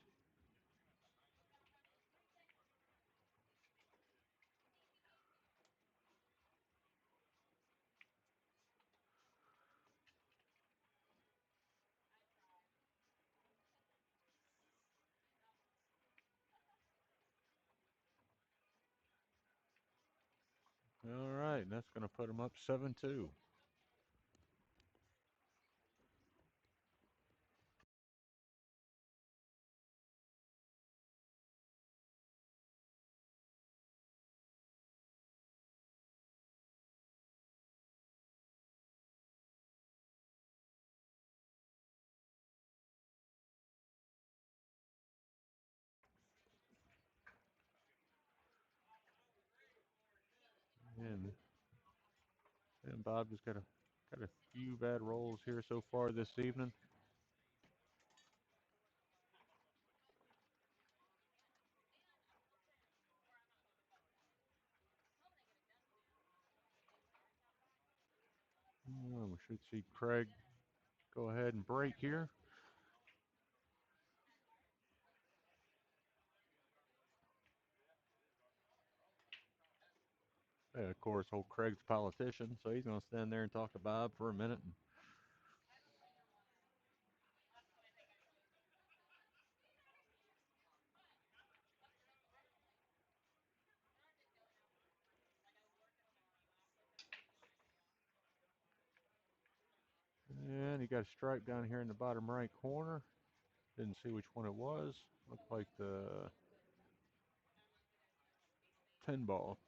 All right, and that's going to put him up 7-2. And Bob just got a few bad rolls here so far this evening. We should see Craig go ahead and break here. And of course, old Craig's a politician, so he's going to stand there and talk to Bob for a minute. And he got a stripe down here in the bottom right corner. Didn't see which one it was. Looked like the 10 ball.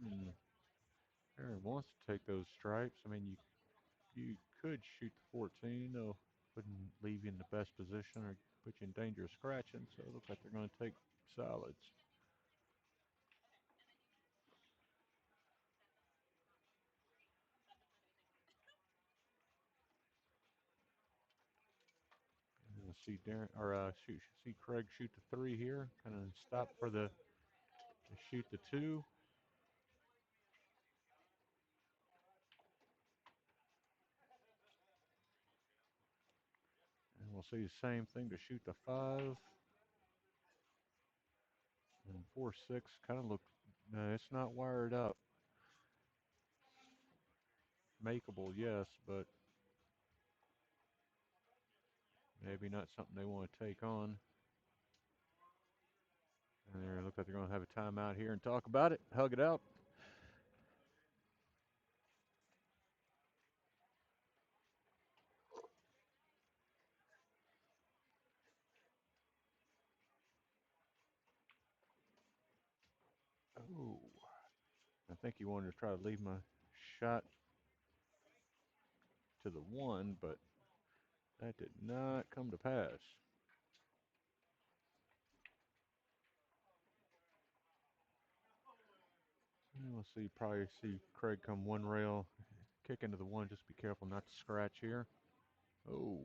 Hmm. Aaron wants to take those stripes. I mean, you could shoot the 14, though. Wouldn't leave you in the best position or put you in danger of scratching. So it looks like they're going to take solids. We'll see Darren or see Craig shoot the 3 here. Kind of stop for the to shoot the 2. And we'll see the same thing to shoot the 5. And 4-6 kind of look. No, it's not wired up. Makeable, yes, but maybe not something they want to take on. And they look like they're going to have a timeout here and talk about it, hug it out. Oh, I think he wanted to try to leave my shot to the 1, but that did not come to pass. We'll see, probably see Craig come one rail, kick into the one. Just be careful not to scratch here. Oh,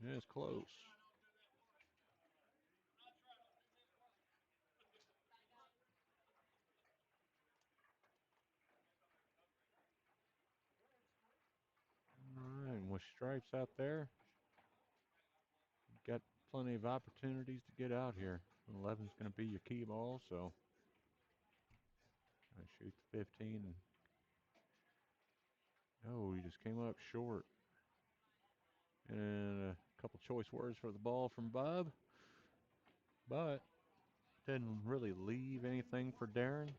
yeah, it's close. All right, and with stripes out there, got plenty of opportunities to get out here. 11's going to be your key ball, so I shoot the 15. Oh, he just came up short. And a couple choice words for the ball from Bob, but didn't really leave anything for Daren.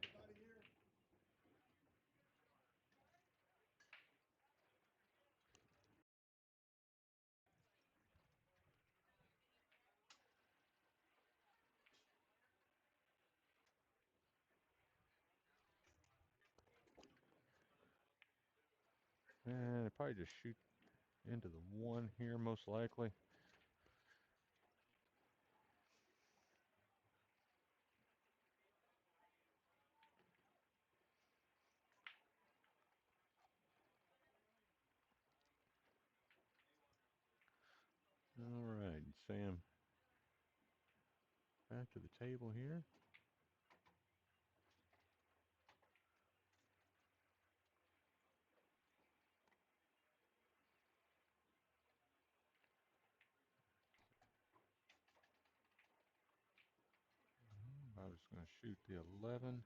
And probably just shoot into the one here, most likely. All right, Sam, back to the table here. I was going to shoot the 11.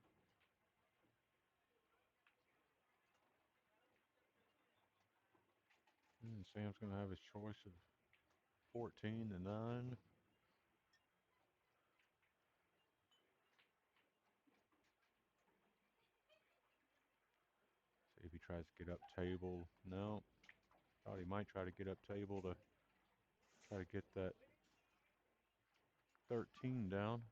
And Sam's going to have his choice of 14 to 9. See if he tries to get up table. No. Thought he might try to get up table to try to get that 13 down.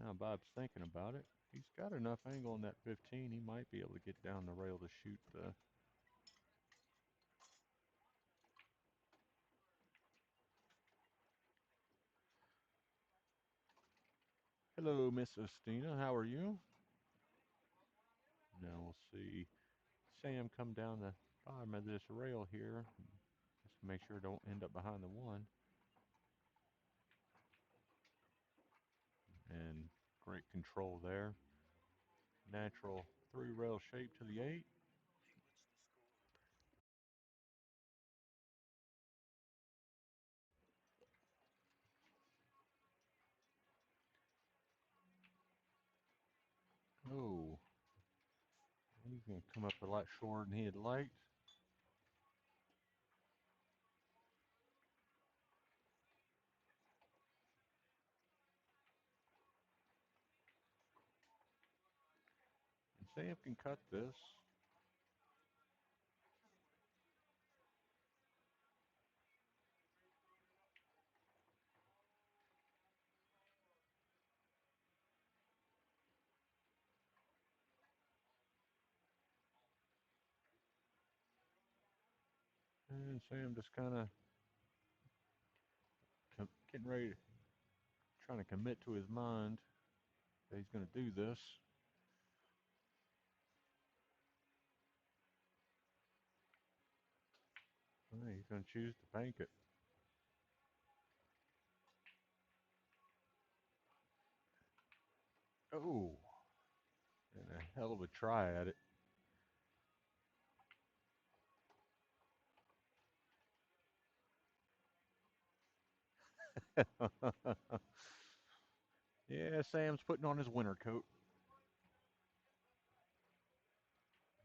Now Bob's thinking about it. He's got enough angle on that 15. He might be able to get down the rail to shoot the. Hello, Miss Ostina. How are you? Now we'll see Sam come down the bottom of this rail here. Just to make sure it don't end up behind the one. And great control there. Natural 3-rail shape to the 8. Oh, he's going to come up a lot shorter than he'd liked. And Sam can cut this. And Sam just kind of getting ready, trying to commit to his mind that he's going to do this. He's going to choose to bank it. Oh, and a hell of a try at it. Yeah, Sam's putting on his winter coat.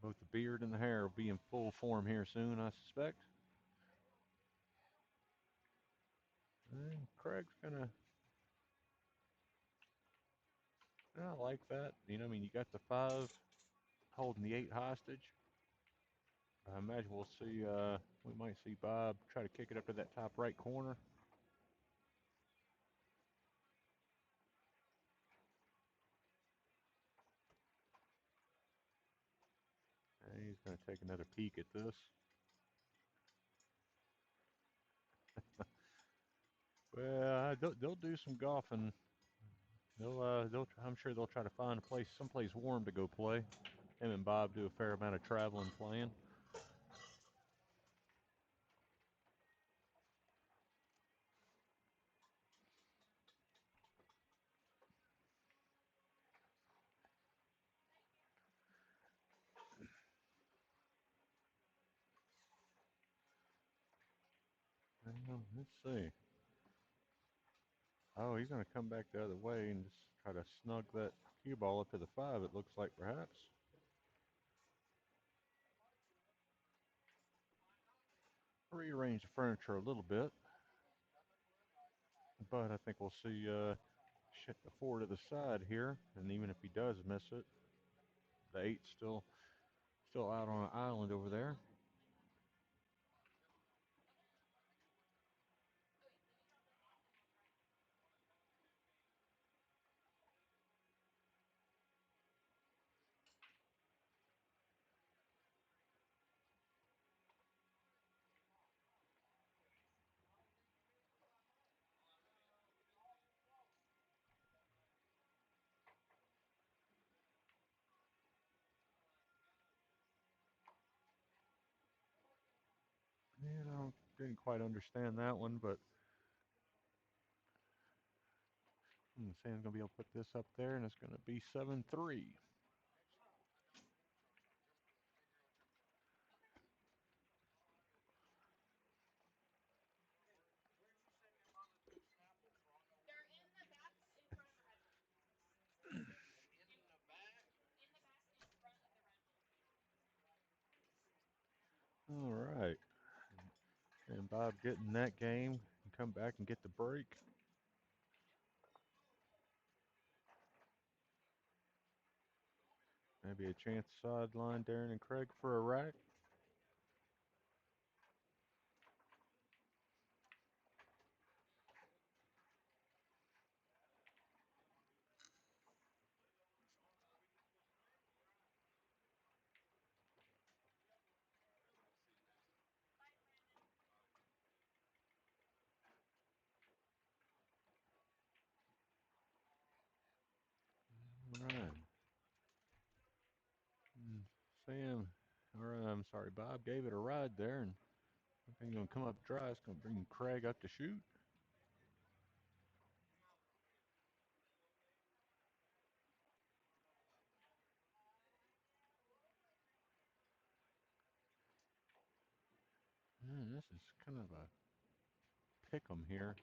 Both the beard and the hair will be in full form here soon, I suspect. And Craig's gonna. I like that. You know, I mean, you got the 5 holding the 8 hostage. I imagine we'll see. We might see Bob try to kick it up to that top right corner. And he's gonna take another peek at this. Well, they'll do some golfing. I'm sure they'll try to find a place, someplace warm to go play. Him and Bob do a fair amount of traveling playing. Let's see. Oh, he's going to come back the other way and just try to snug that cue ball up to the 5, it looks like, perhaps. Rearrange the furniture a little bit, but I think we'll see shit the 4 to the side here, and even if he does miss it, the 8's still out on an island over there. And I didn't quite understand that one, but Sam's going to be able to put this up there, and it's going to be 7-3. All right. And Bob getting that game and come back and get the break. Maybe a chance sideline Daren and Craig for a rack. All right. Sam, or I'm sorry, Bob gave it a ride there, and I think he's going to come up dry. It's going to bring Craig up to shoot. Man, this is kind of a pick 'em here.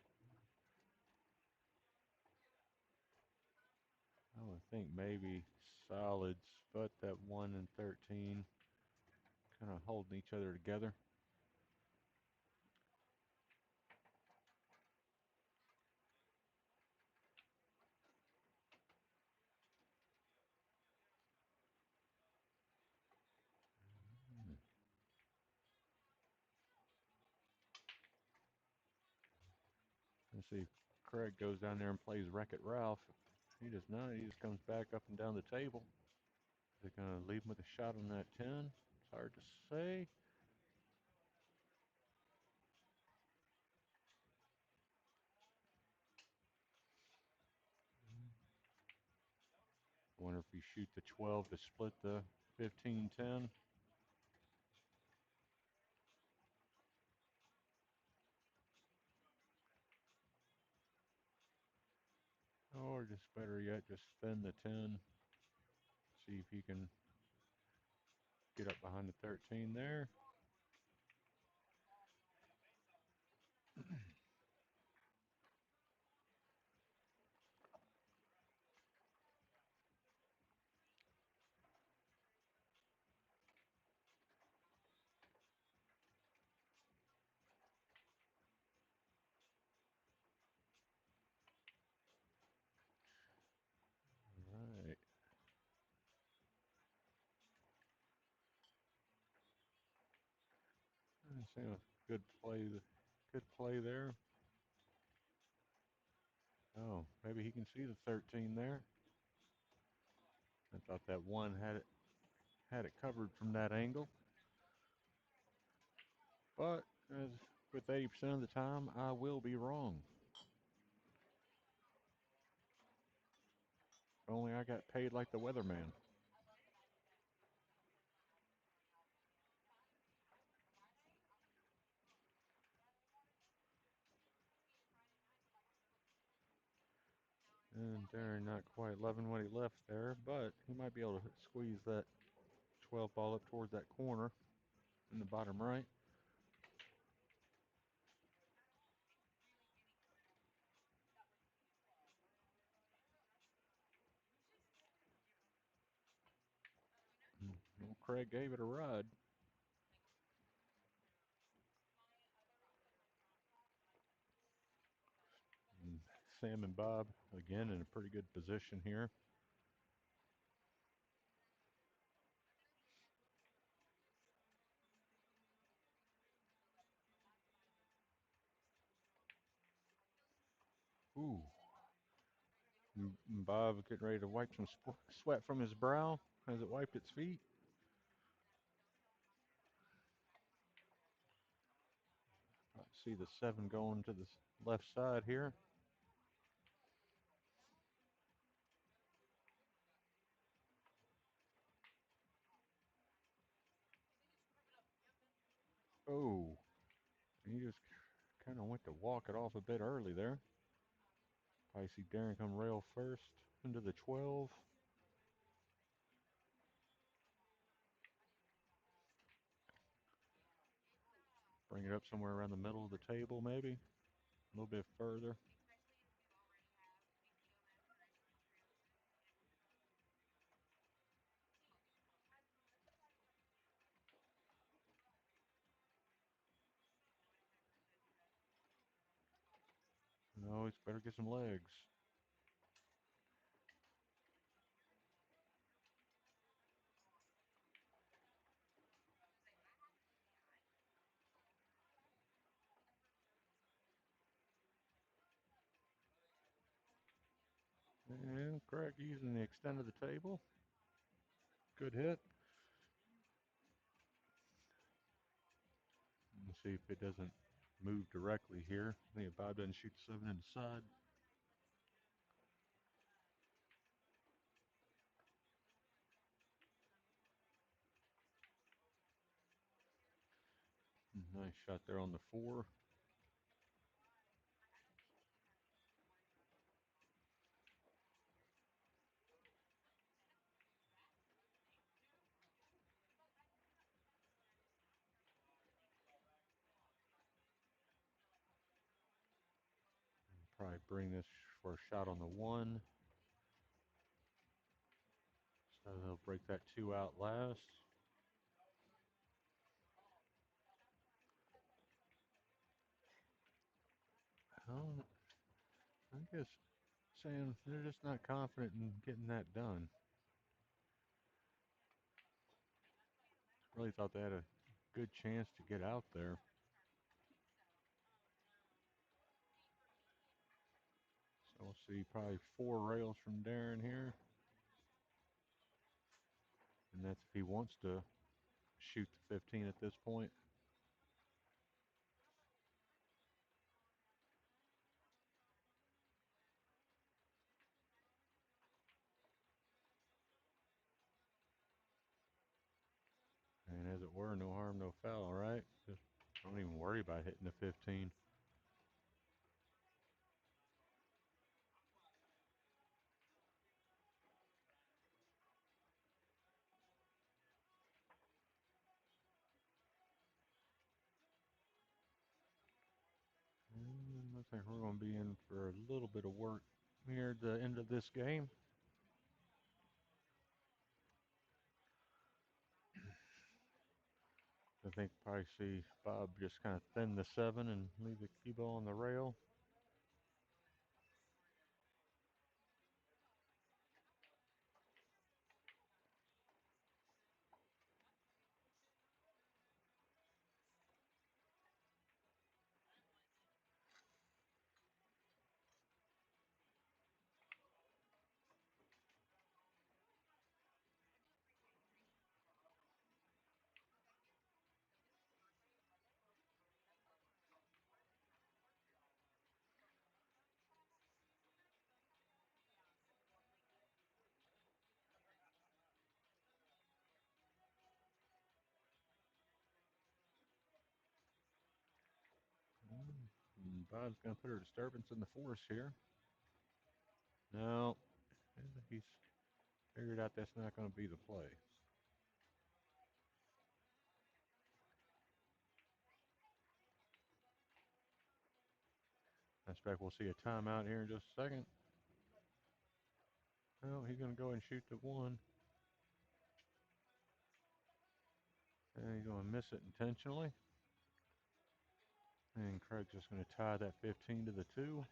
I would think maybe solids, but that 1 and 13 kind of holding each other together. Let's see. Craig goes down there and plays Wreck-It Ralph. He does not. He just comes back up and down the table. They're going to leave him with a shot on that 10. It's hard to say. I wonder if you shoot the 12 to split the 15-10. Or just better yet, just spend the 10. See if he can get up behind the 13 there. All right. See a good play. Good play there. Oh, maybe he can see the 13 there. I thought that one had it covered from that angle. But as with 80% of the time, I will be wrong. only I got paid like the weatherman. And Daren not quite loving what he left there, but he might be able to squeeze that 12 ball up towards that corner in the bottom right. Well, Craig gave it a ride. And Sam and Bob again in a pretty good position here. Ooh. Bob getting ready to wipe some sweat from his brow as it wiped its feet. See the 7 going to the left side here. Oh, he just kind of went to walk it off a bit early there. I see Daren come rail first into the 12. Bring it up somewhere around the middle of the table, maybe a little bit further. No, it's better get some legs. And Craig using the extent of the table. Good hit. Let's see if it doesn't move directly here. I think if Bob doesn't shoot the 7 in the side. Nice shot there on the 4. Probably bring this for a shot on the 1. So they'll break that 2 out last. Well, I guess saying they're just not confident in getting that done. Really thought they had a good chance to get out there. So we'll see probably 4 rails from Daren here. And that's if he wants to shoot the 15 at this point. And as it were, no harm, no foul, right? Just don't even worry about hitting the 15. And looks like we're going to be in for a little bit of work here at the end of this game. I think probably see Bob just kind of thin the 7 and leave the cue ball on the rail. And Bob's going to put a disturbance in the force here. No, he's figured out that's not going to be the play. I expect we'll see a timeout here in just a second. No, he's going to go ahead and shoot the one. And he's going to miss it intentionally. And Craig's just going to tie that 15 to the 2.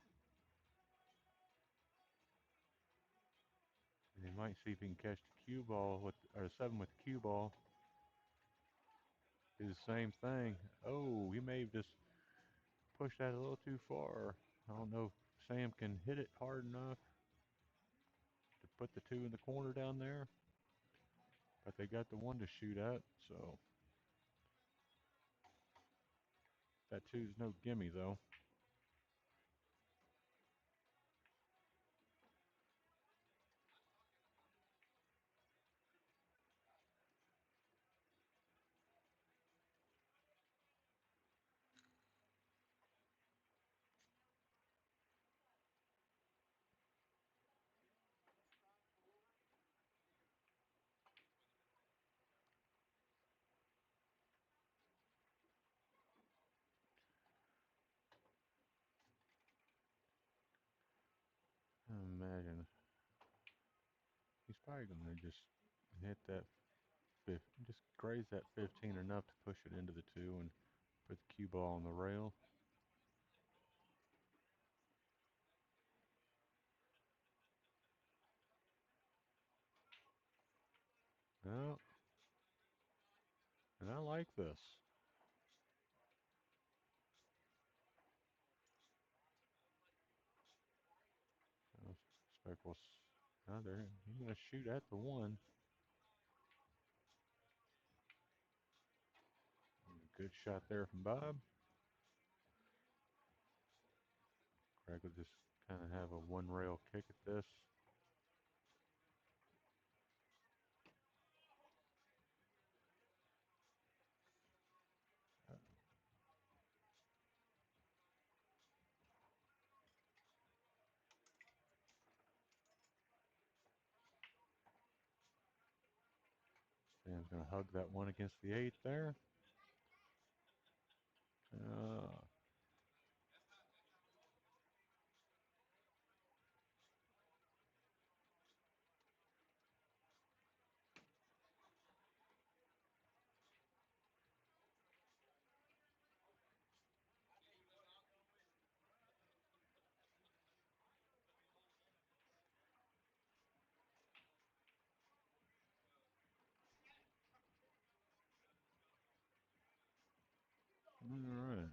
And he might see if he can catch the cue ball with, or 7 with the cue ball. Do the same thing. Oh, he may have just pushed that a little too far. I don't know if Sam can hit it hard enough to put the 2 in the corner down there. But they got the 1 to shoot at, so that 2's no gimme though. Imagine he's probably gonna just hit that just graze that 15 enough to push it into the 2 and put the cue ball on the rail. Oh, and I like this. I expect we'll. Oh, there he's gonna shoot at the 1. Good shot there from Bob. Craig will just kind of have a 1 rail kick at this. Sam's going to hug that 1 against the 8 there. Uh, all right.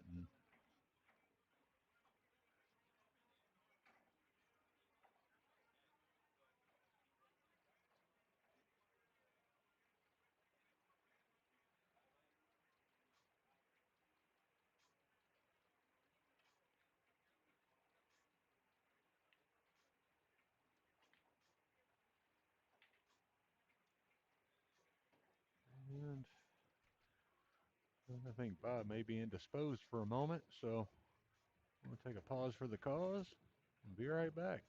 And I think Bob may be indisposed for a moment, so we'll take a pause for the cause and be right back.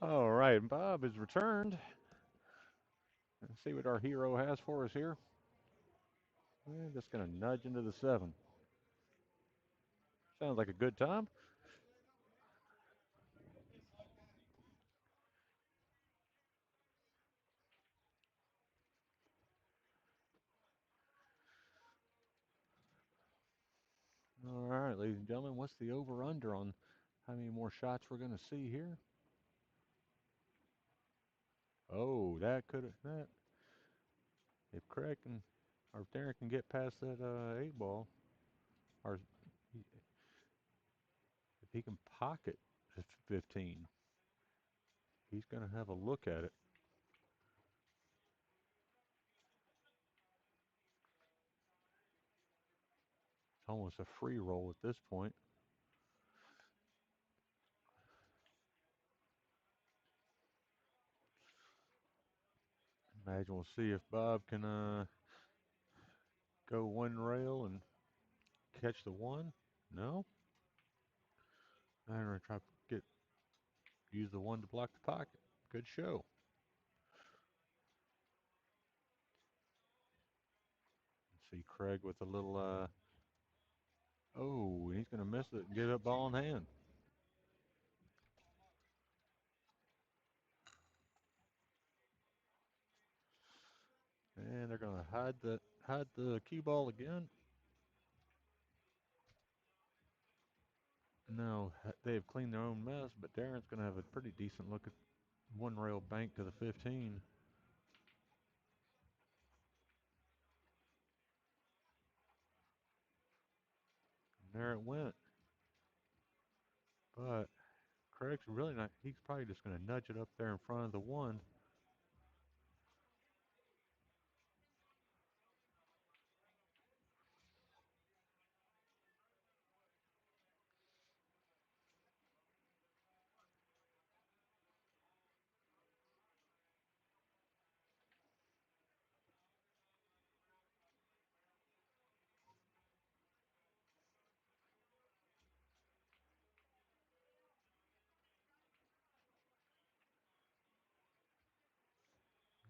All right, Bob is returned. Let's see what our hero has for us here. We're just going to nudge into the 7. Sounds like a good time. All right, ladies and gentlemen, what's the over-under on how many more shots we're going to see here? Oh, that could have that. If Craig can, or if Daren can get past that 8 ball, or if he can pocket the 15, he's going to have a look at it. It's almost a free roll at this point. Imagine we'll see if Bob can go one rail and catch the 1. No? I'm going to try to use the 1 to block the pocket. Good show. See Craig with a little, oh, he's going to miss it and get up ball in hand. And they're going to hide the cue ball again. No, they've cleaned their own mess, but Daren's going to have a pretty decent look at one rail bank to the 15. And there it went. But Craig's really not, he's probably just going to nudge it up there in front of the 1.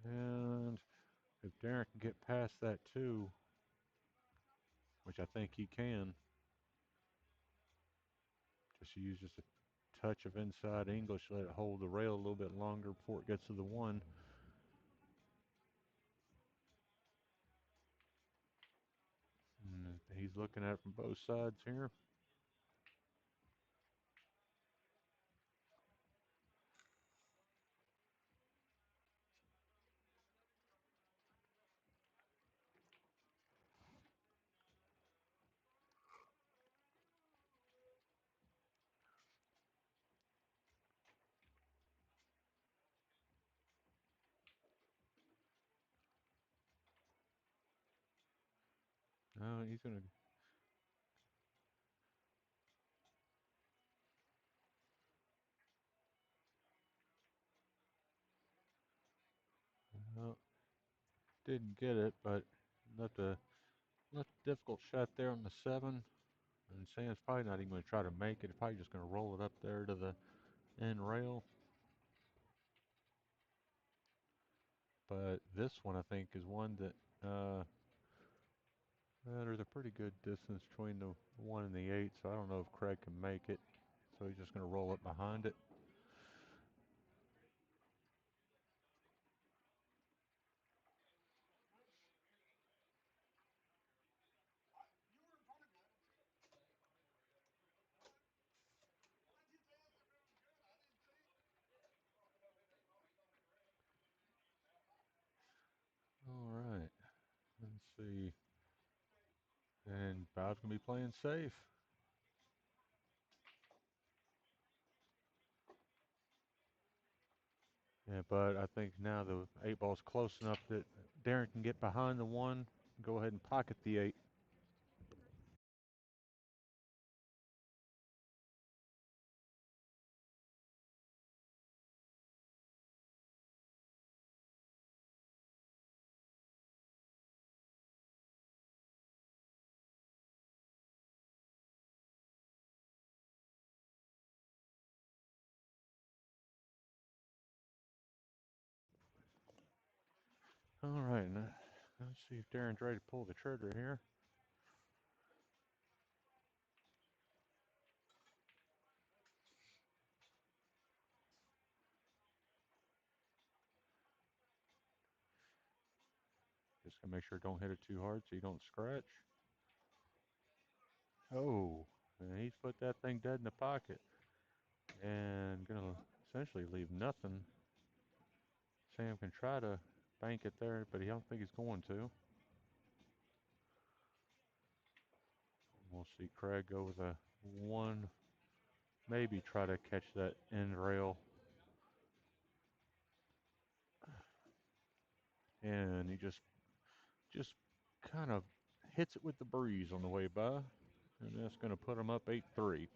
And if Daren can get past that 2, which I think he can, just use just a touch of inside English, let it hold the rail a little bit longer before it gets to the 1. And he's looking at it from both sides here. He's going to. Didn't get it, but left a difficult shot there on the 7. And Sam's probably not even going to try to make it. He's probably just going to roll it up there to the end rail. But this one, I think, is one that there's a pretty good distance between the 1 and the 8, so I don't know if Craig can make it. So he's just going to roll it behind it. All right. Let's see. And Bob's going to be playing safe. Yeah, but I think now the 8 ball's close enough that Daren can get behind the 1, go ahead and pocket the 8. All right, now, let's see if Daren's ready to pull the trigger here. Just gonna make sure don't hit it too hard so you don't scratch. Oh, and he's put that thing dead in the pocket and gonna essentially leave nothing. Sam can try to bank it there, but I don't think he's going to. We'll see Craig go with a one, maybe try to catch that end rail. And he just kind of hits it with the breeze on the way by. And that's going to put him up 8-3.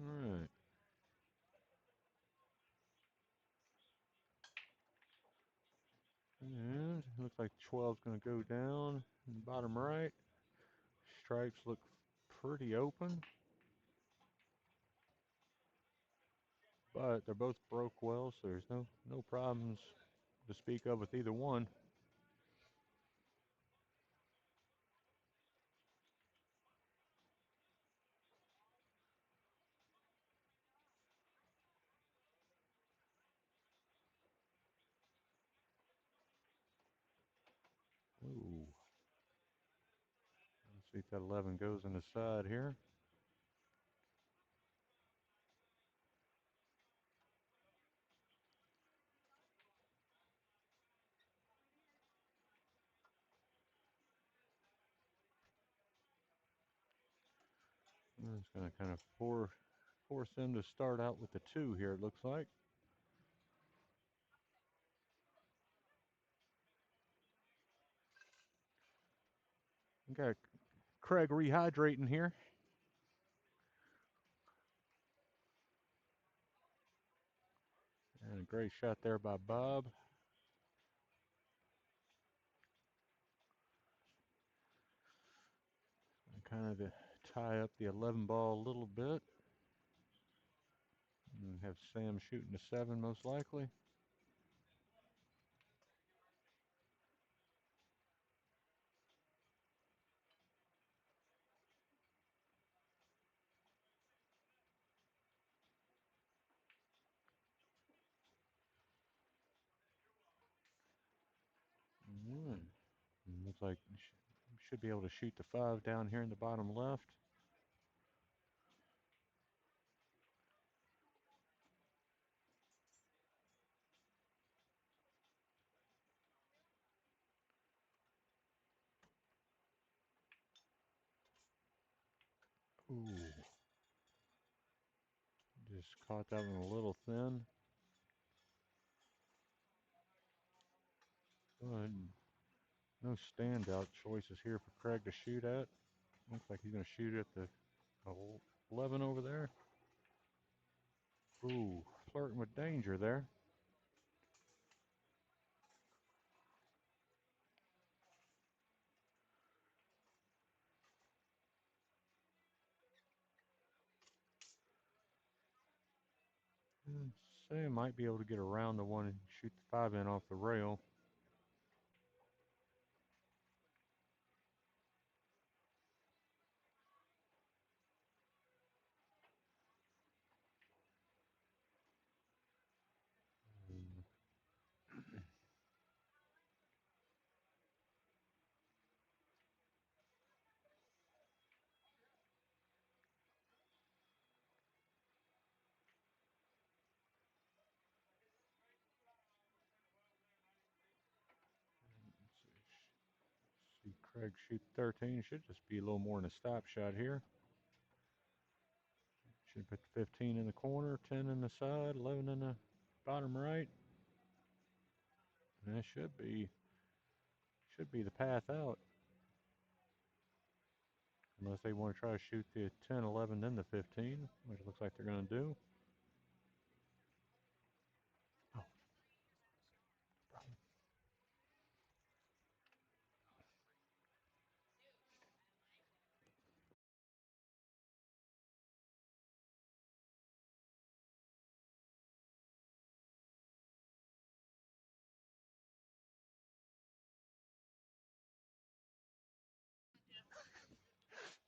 All right. And it looks like 12's going to go down in the bottom right. Stripes look pretty open, but they're both broke well, so there's no problems to speak of with either one. Ooh. Let's see if that 11 goes in the side here. And it's going to kind of force them to start out with the 2 here, it looks like. We got Craig rehydrating here. And a great shot there by Bob. And kind of to tie up the 11 ball a little bit. And have Sam shooting the 7 most likely. And looks like should be able to shoot the 5 down here in the bottom left. Ooh. Just caught that one a little thin. But no standout choices here for Craig to shoot at. Looks like he's going to shoot at the 11 over there. Ooh, flirting with danger there. Sam might be able to get around the one and shoot the 5 in off the rail. Craig shoot 13. Should just be a little more in a stop shot here. Should put 15 in the corner, 10 in the side, 11 in the bottom right. And that should be the path out. Unless they want to try to shoot the 10, 11, then the 15, which looks like they're going to do. Oh.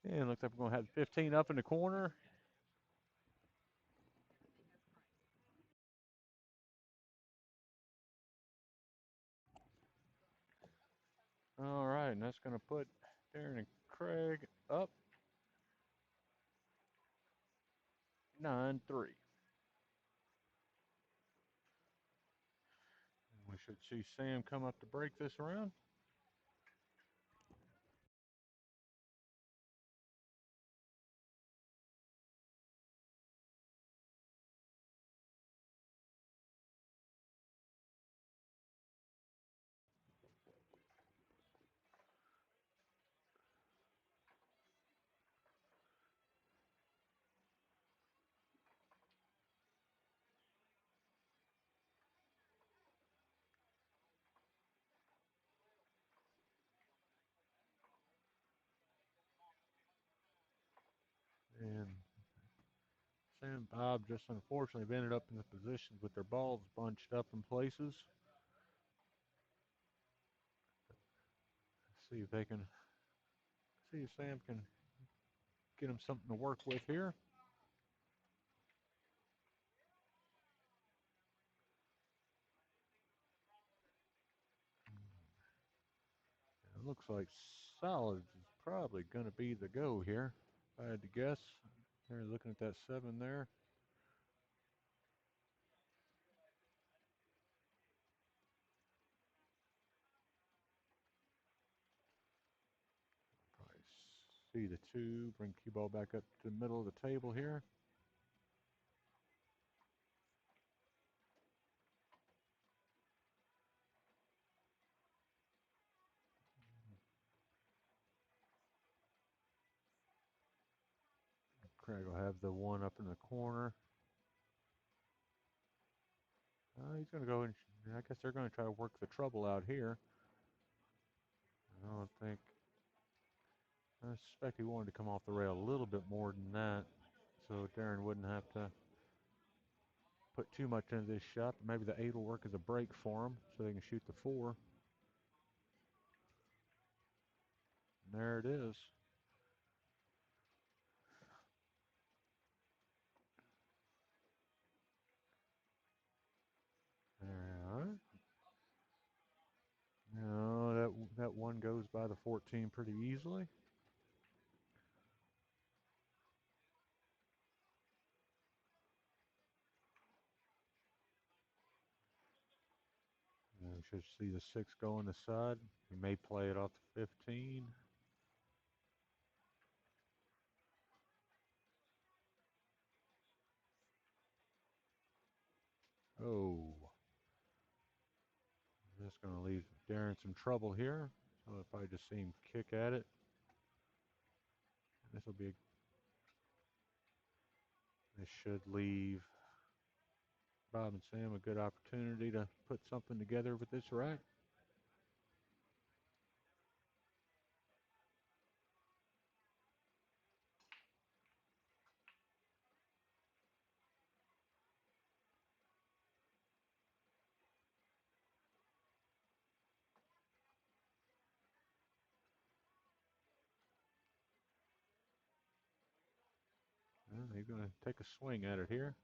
And looks like we're going to have 15 up in the corner. All right, and that's going to put Daren and Craig up 9-3. We should see Sam come up to break this round. And Sam and Bob just unfortunately have ended up in the positions with their balls bunched up in places. See if they can, see if Sam can get him something to work with here. It looks like solids is probably going to be the go here, if I had to guess. They're looking at that 7 there. Probably see the 2, bring cue ball back up to the middle of the table here. Craig will have the 1 up in the corner. He's going to go and I guess they're going to try to work the trouble out here. I don't think. I suspect he wanted to come off the rail a little bit more than that, so Daren wouldn't have to put too much into this shot. But maybe the 8 will work as a break for him, so they can shoot the 4. And there it is. All right. No, that 1 goes by the 14 pretty easily. And we should see the 6 go on the side. He may play it off the 15. Oh. That's going to leave Daren some trouble here. So if I just see him kick at it, this will be. This should leave Bob and Sam a good opportunity to put something together with this rack. Well, he's going to take a swing at it here.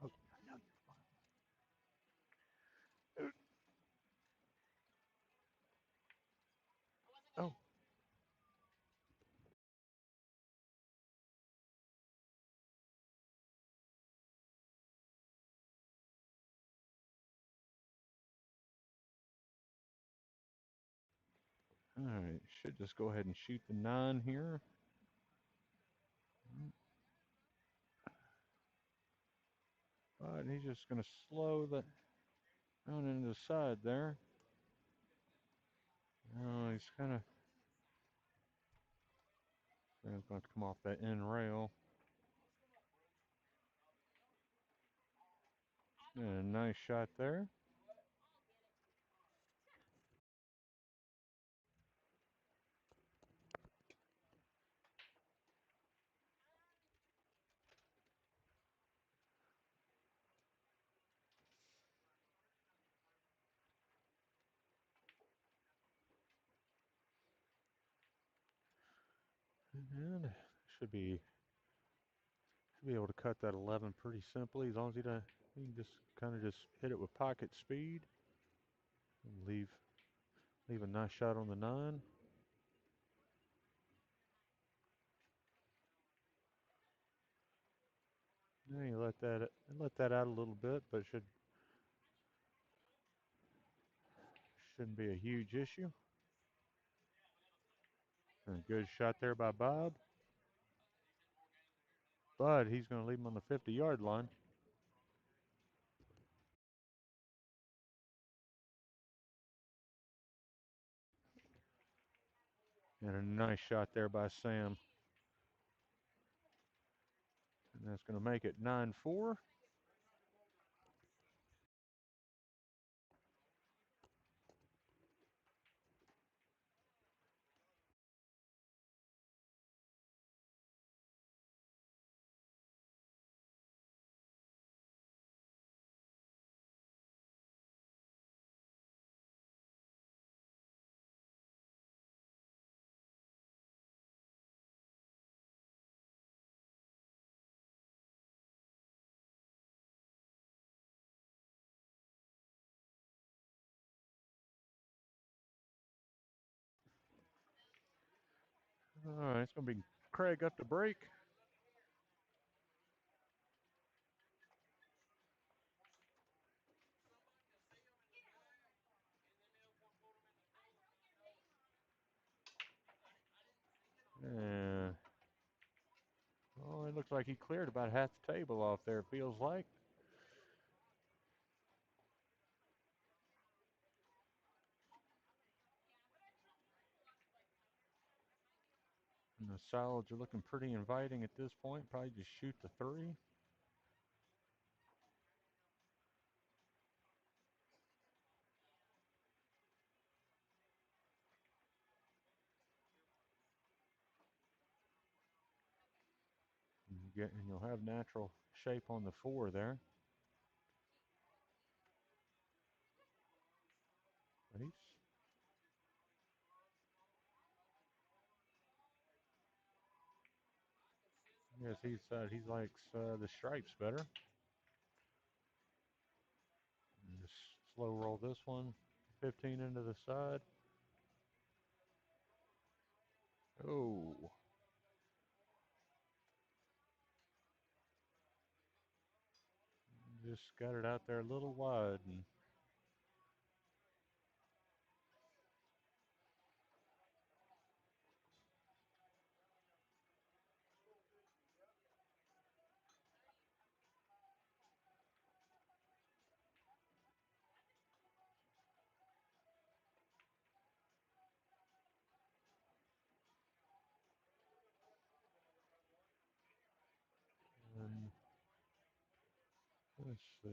Oh, no, oh. Alright, should just go ahead and shoot the 9 here. But he's just going to slow the down into the side there. Oh, he's kind of going to come off that end rail. And a nice shot there. And should be able to cut that 11 pretty simply as long as he can just kind of just hit it with pocket speed and leave a nice shot on the 9. Now you let that out a little bit, but shouldn't be a huge issue. And a good shot there by Bob. But he's going to leave him on the 50-yard line. And a nice shot there by Sam. And that's going to make it 9-4. All right, it's going to be Craig up to break. And oh, it looks like he cleared about half the table off there, it feels like. And the solids are looking pretty inviting at this point. Probably just shoot the 3. And you'll have natural shape on the 4 there. But he likes the stripes better. And just slow roll this one, 15 into the side. Oh, just got it out there a little wide. And let's see.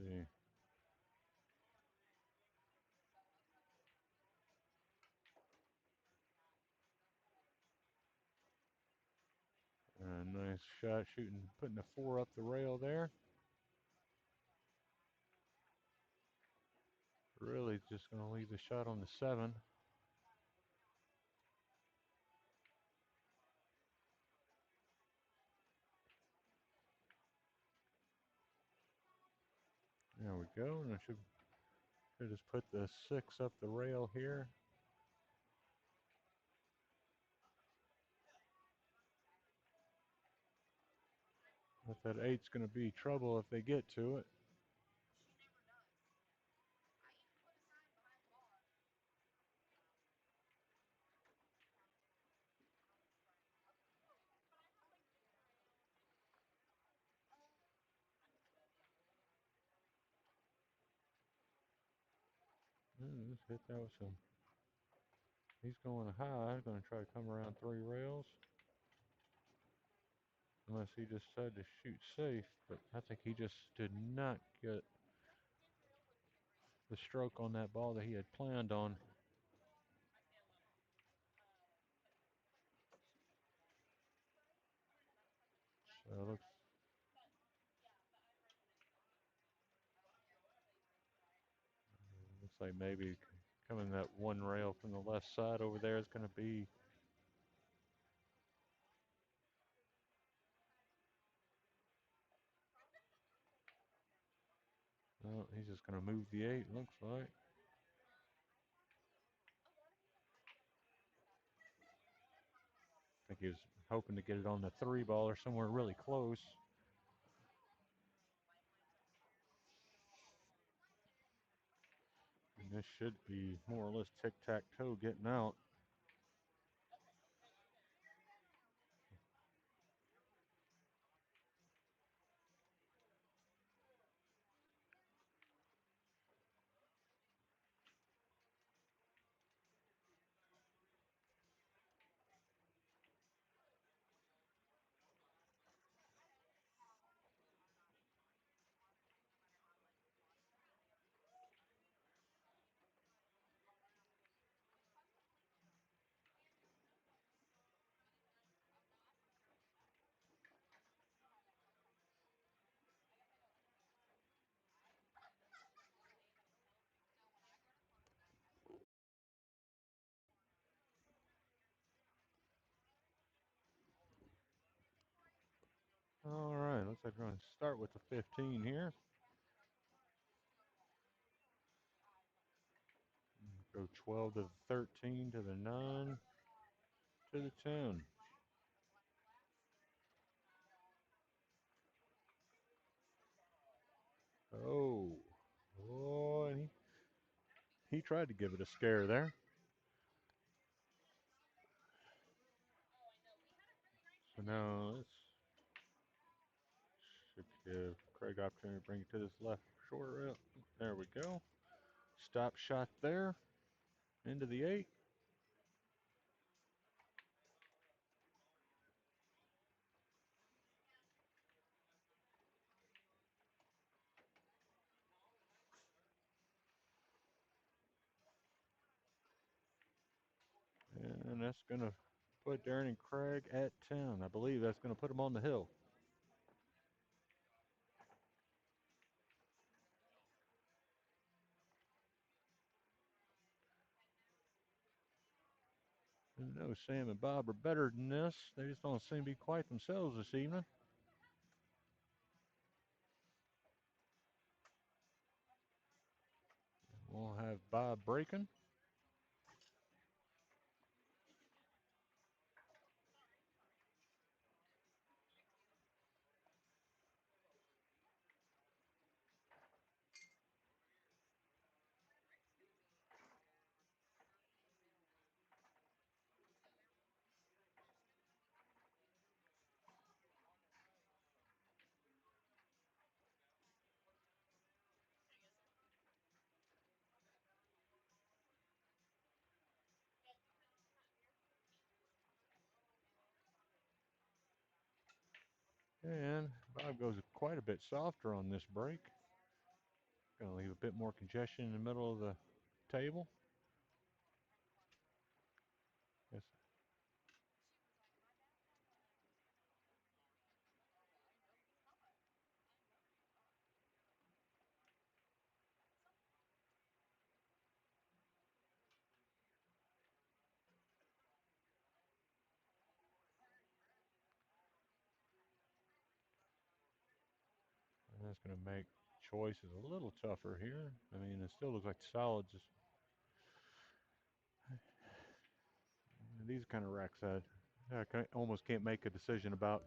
A nice shot shooting, putting a 4 up the rail there. Really just going to leave the shot on the 7. There we go. And I should just put the 6 up the rail here. But that 8's going to be trouble if they get to it. Let's hit that with some. He's going high. Going to try to come around 3 rails. Unless he just decided to shoot safe. But I think he just did not get the stroke on that ball that he had planned on. So it looks like maybe coming that 1 rail from the left side over there is going to be. Oh, he's just going to move the 8, looks like. I think he was hoping to get it on the 3 ball or somewhere really close. And this should be more or less tic-tac-toe getting out. All right, looks like we're going to start with the 15 here. Go 12 to the 13 to the 9 to the 10. Oh, boy, he tried to give it a scare there. So now this should give Craig opportunity to bring it to this left short rail. There we go. Stop shot there. Into the 8. And that's going to put Daren and Craig at 10. I believe that's going to put them on the hill. I know Sam and Bob are better than this. They just don't seem to be quite themselves this evening. We'll have Bob breaking. And Bob goes quite a bit softer on this break. Going to leave a bit more congestion in the middle of the table. Yes. And that's going to make choices a little tougher here. I mean, it still looks like solids. These kind of racks I almost can't make a decision about.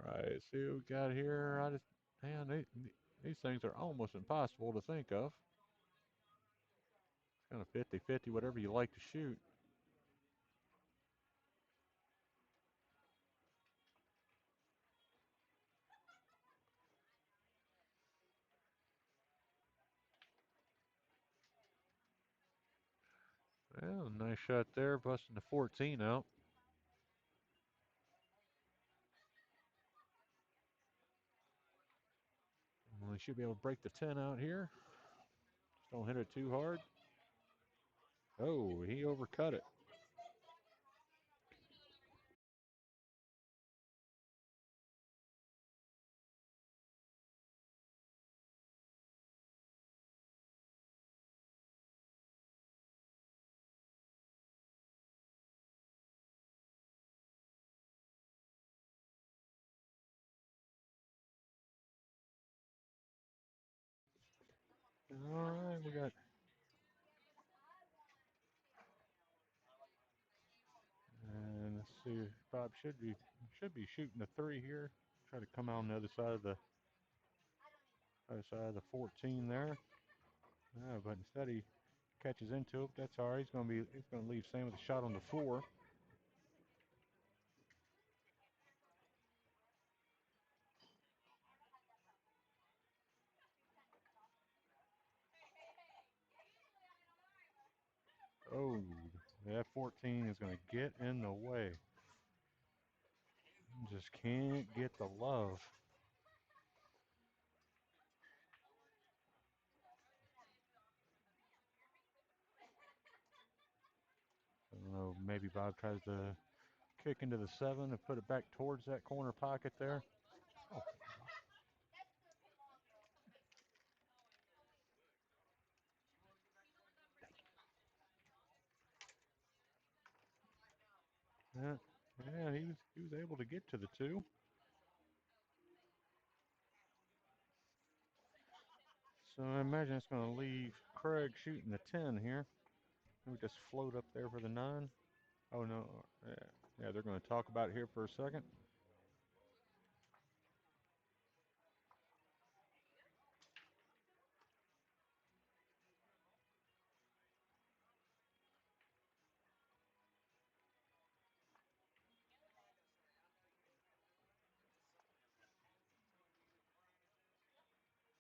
Right, see what we got here. Man, these things are almost impossible to think of. It's kind of 50-50, whatever you like to shoot. Well, nice shot there, busting the 14 out. Well, he should be able to break the 10 out here. Just don't hit it too hard. Oh, he overcut it. All right, we got. And let's see, Bob should be shooting a 3 here. Try to come out on the other side of the 14 there. But instead he catches into it. That's all right. He's gonna leave Sam with a shot on the 4. Oh, that 14 is gonna get in the way. Just can't get the love. I don't know. Maybe Bob tries to kick into the 7 and put it back towards that corner pocket there. Oh. Yeah, yeah, he was able to get to the 2. So I imagine it's going to leave Craig shooting the 10 here. We just float up there for the 9. Oh no, yeah, they're going to talk about it here for a second.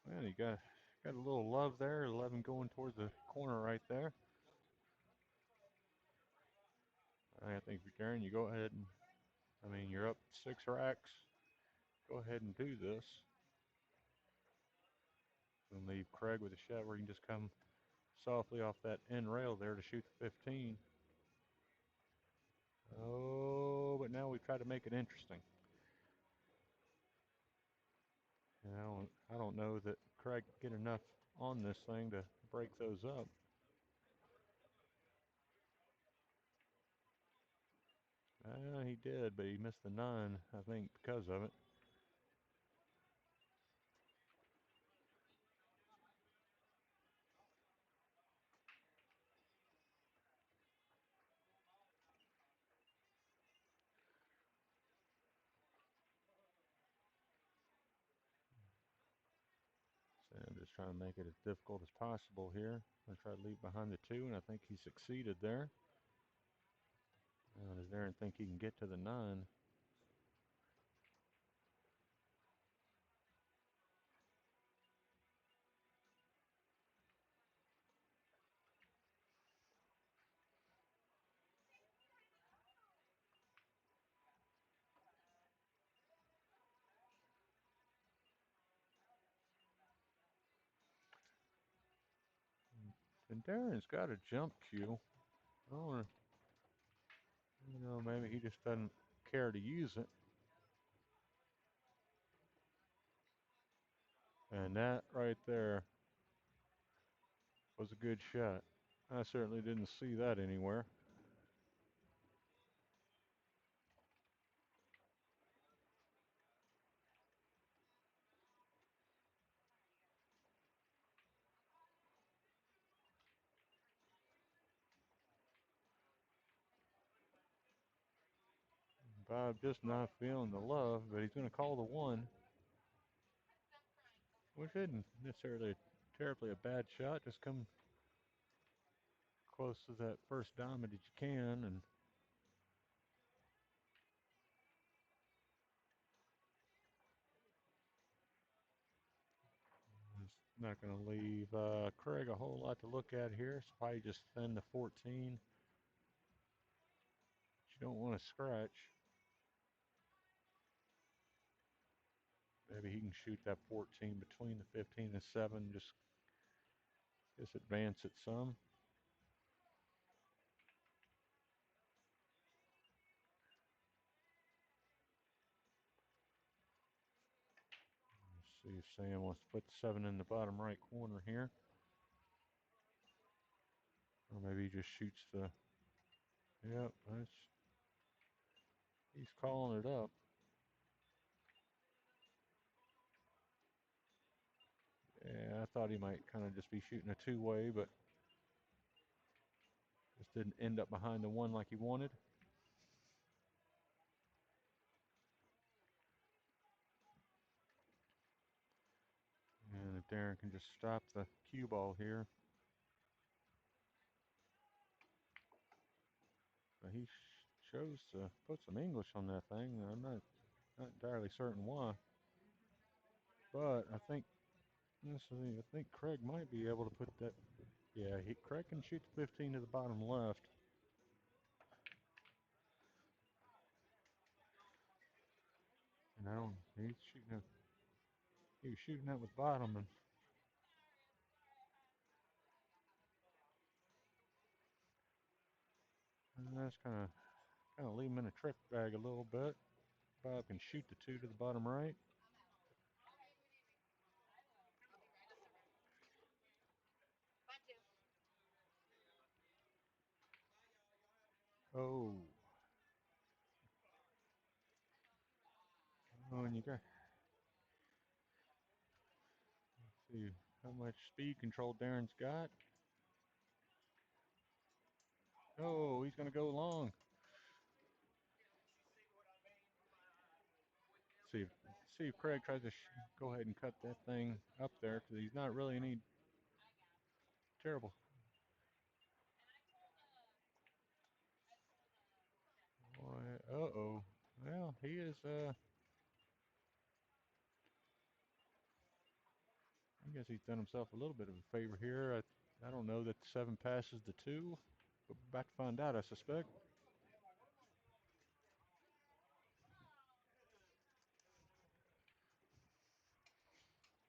Man, he got a little love there. 11 going towards the corner right there. I think, Daren, you go ahead and, you're up 6 racks. Go ahead and do this. And leave Craig with a shot where he can just come softly off that end rail there to shoot the 15. Oh, but now we try to make it interesting. I don't know that Craig can get enough on this thing to break those up. He did, but he missed the 9, I think, because of it. So I'm just trying to make it as difficult as possible here. I try to leave behind the 2, and I think he succeeded there. Does Daren think he can get to the 9? And Daren's got a jump cue. I don't wanna, maybe he just doesn't care to use it. And that right there was a good shot. I certainly didn't see that anywhere. Bob just not feeling the love, but he's going to call the one, which isn't necessarily terribly a bad shot. Just come close to that first diamond that you can, and it's not going to leave Craig a whole lot to look at here. So probably just thin the 14. But you don't want to scratch. Maybe he can shoot that 14 between the 15 and 7. Just advance it some. Let's see if Sam wants to put the 7 in the bottom right corner here. Or maybe he just shoots the. Yep, he's calling it up. Yeah, I thought he might kind of just be shooting a two-way, but just didn't end up behind the one like he wanted. And if Daren can just stop the cue ball here. But he chose to put some English on that thing. I'm not entirely certain why. But I think I think Craig might be able to put that. Yeah, Craig can shoot the 15 to the bottom left. And I don't. He was shooting that with bottom, and that's kind of leave him in a trick bag a little bit. Bob can shoot the 2 to the bottom right. Oh. Oh, and you got. Let's see how much speed control Daren's got. Oh, he's going to go long. See if Craig tries to go ahead and cut that thing up there because he's not really any terrible. Boy, uh-oh. Well, he is, I guess he's done himself a little bit of a favor here. I don't know that the 7 passes the 2. But we're about to find out, I suspect.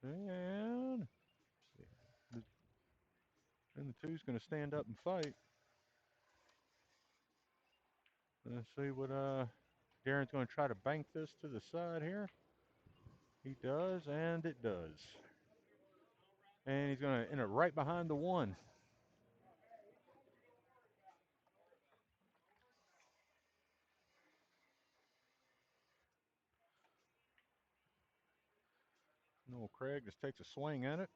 And the 2's going to stand up and fight. Let's see what Daren's going to try to bank this to the side here. He does, and it does. And he's going to enter right behind the 1. No, Craig just takes a swing at it.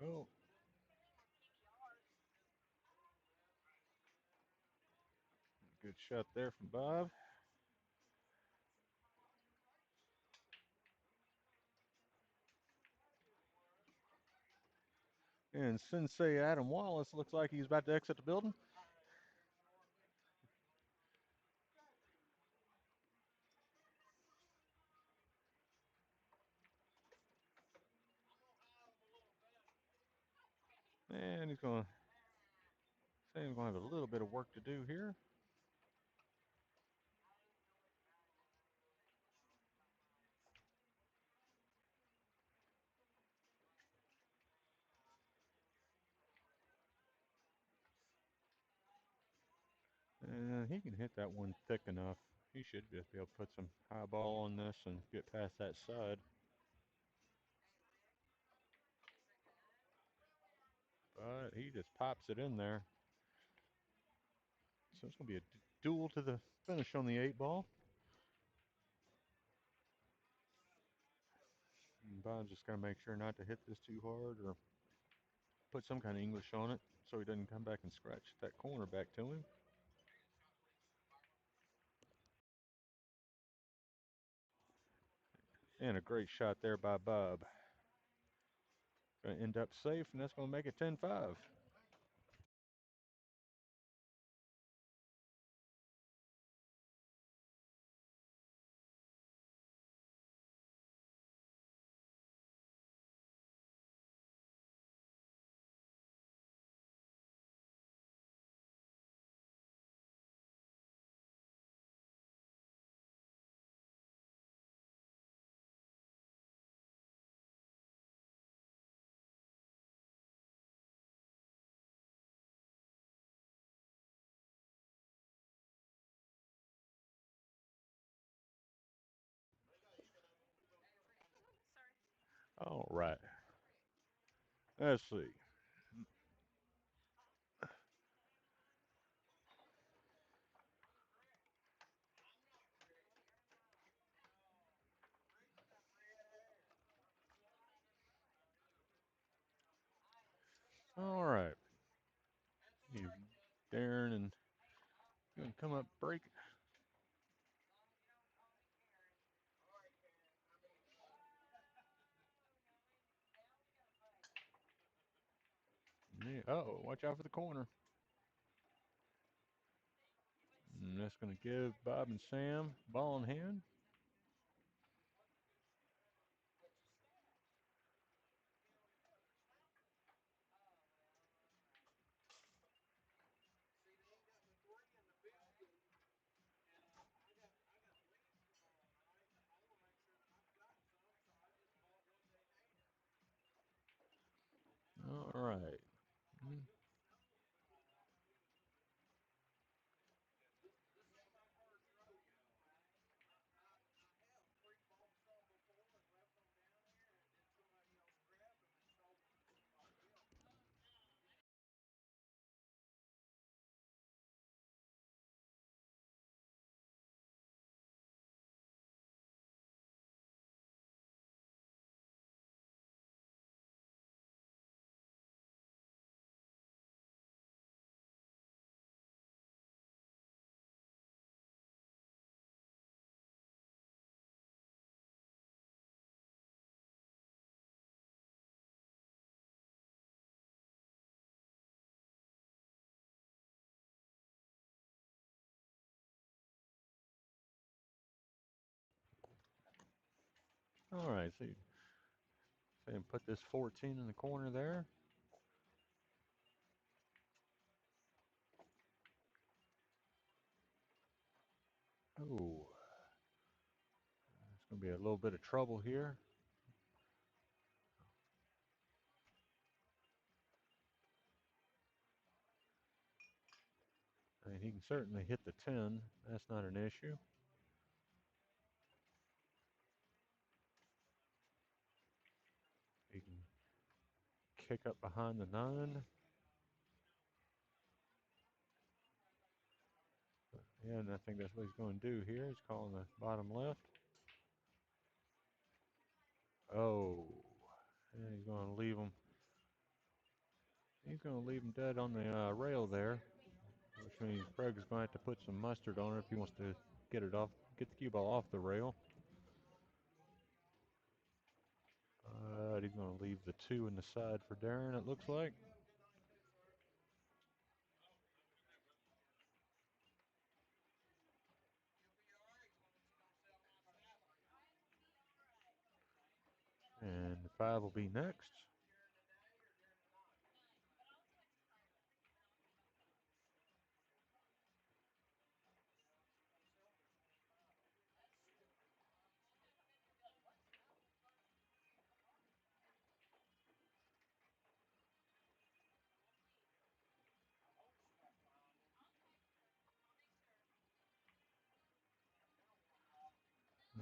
Oh. Good shot there from Bob. And Sensei Adam Wallace looks like he's about to exit the building. And he's going to have a little bit of work to do here. And he can hit that one thick enough. He should just be able to put some high ball on this and get past that side. But he just pops it in there. So it's going to be a duel to the finish on the 8 ball. Bob's just got to make sure not to hit this too hard or put some kind of English on it so he doesn't come back and scratch that corner back to him. And a great shot there by Bob. Going to end up safe, and that's going to make it 10-5. All right. Let's see. All right. You, Darren, and going to come up break. Yeah. Oh, watch out for the corner. And that's going to give Bob and Sam ball in hand. All right. All right. See, Sam put this 14 in the corner there. Oh, it's going to be a little bit of trouble here. I mean, he can certainly hit the 10. That's not an issue. He can kick up behind the 9. Yeah, and I think that's what he's going to do here. He's calling the bottom left. Oh, and he's going to leave him. He's going to leave him dead on the rail there, which means Craig's going to have to put some mustard on it if he wants to get it off, get the cue ball off the rail. He's going to leave the 2 in the side for Daren, it looks like. And the 5 will be next.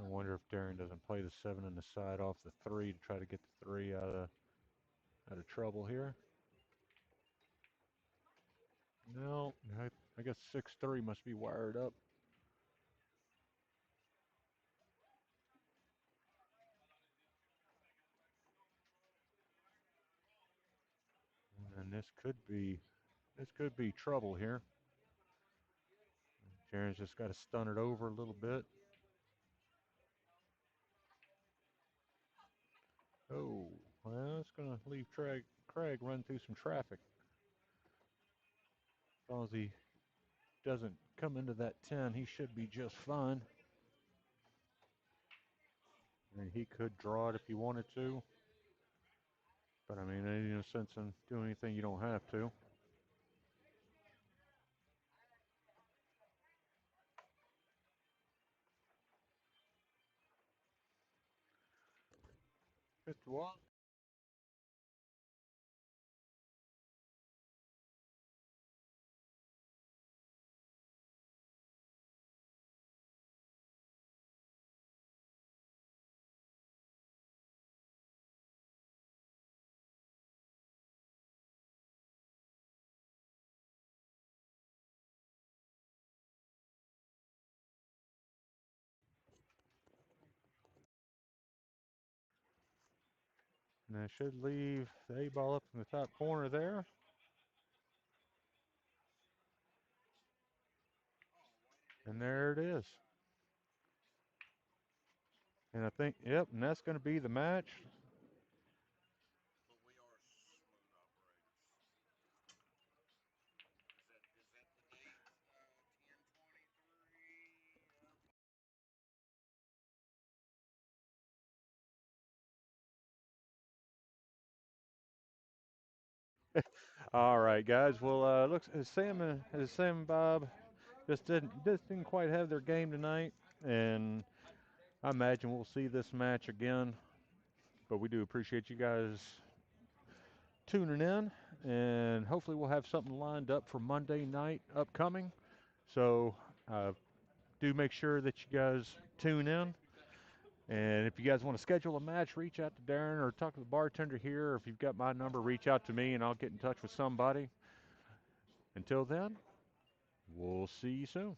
I wonder if Daren doesn't play the 7 in the side off the 3 to try to get the 3 out of trouble here. No, I guess 6-3 must be wired up. And this could be trouble here. Jaren's just got to stun it over a little bit. Oh, well, it's going to leave Craig run through some traffic. As long as he doesn't come into that 10, he should be just fine. And he could draw it if he wanted to. But I mean, ain't no sense in doing anything you don't have to. Mr. Watt? And that should leave the A ball up in the top corner there. And there it is. And I think, yep, and that's going to be the match. All right, guys. Well, looks Sam and Bob just didn't quite have their game tonight, and I imagine we'll see this match again. But we do appreciate you guys tuning in, and hopefully we'll have something lined up for Monday night upcoming. So do make sure that you guys tune in. And if you guys want to schedule a match, reach out to Daren or talk to the bartender here. Or if you've got my number, reach out to me and I'll get in touch with somebody. Until then, we'll see you soon.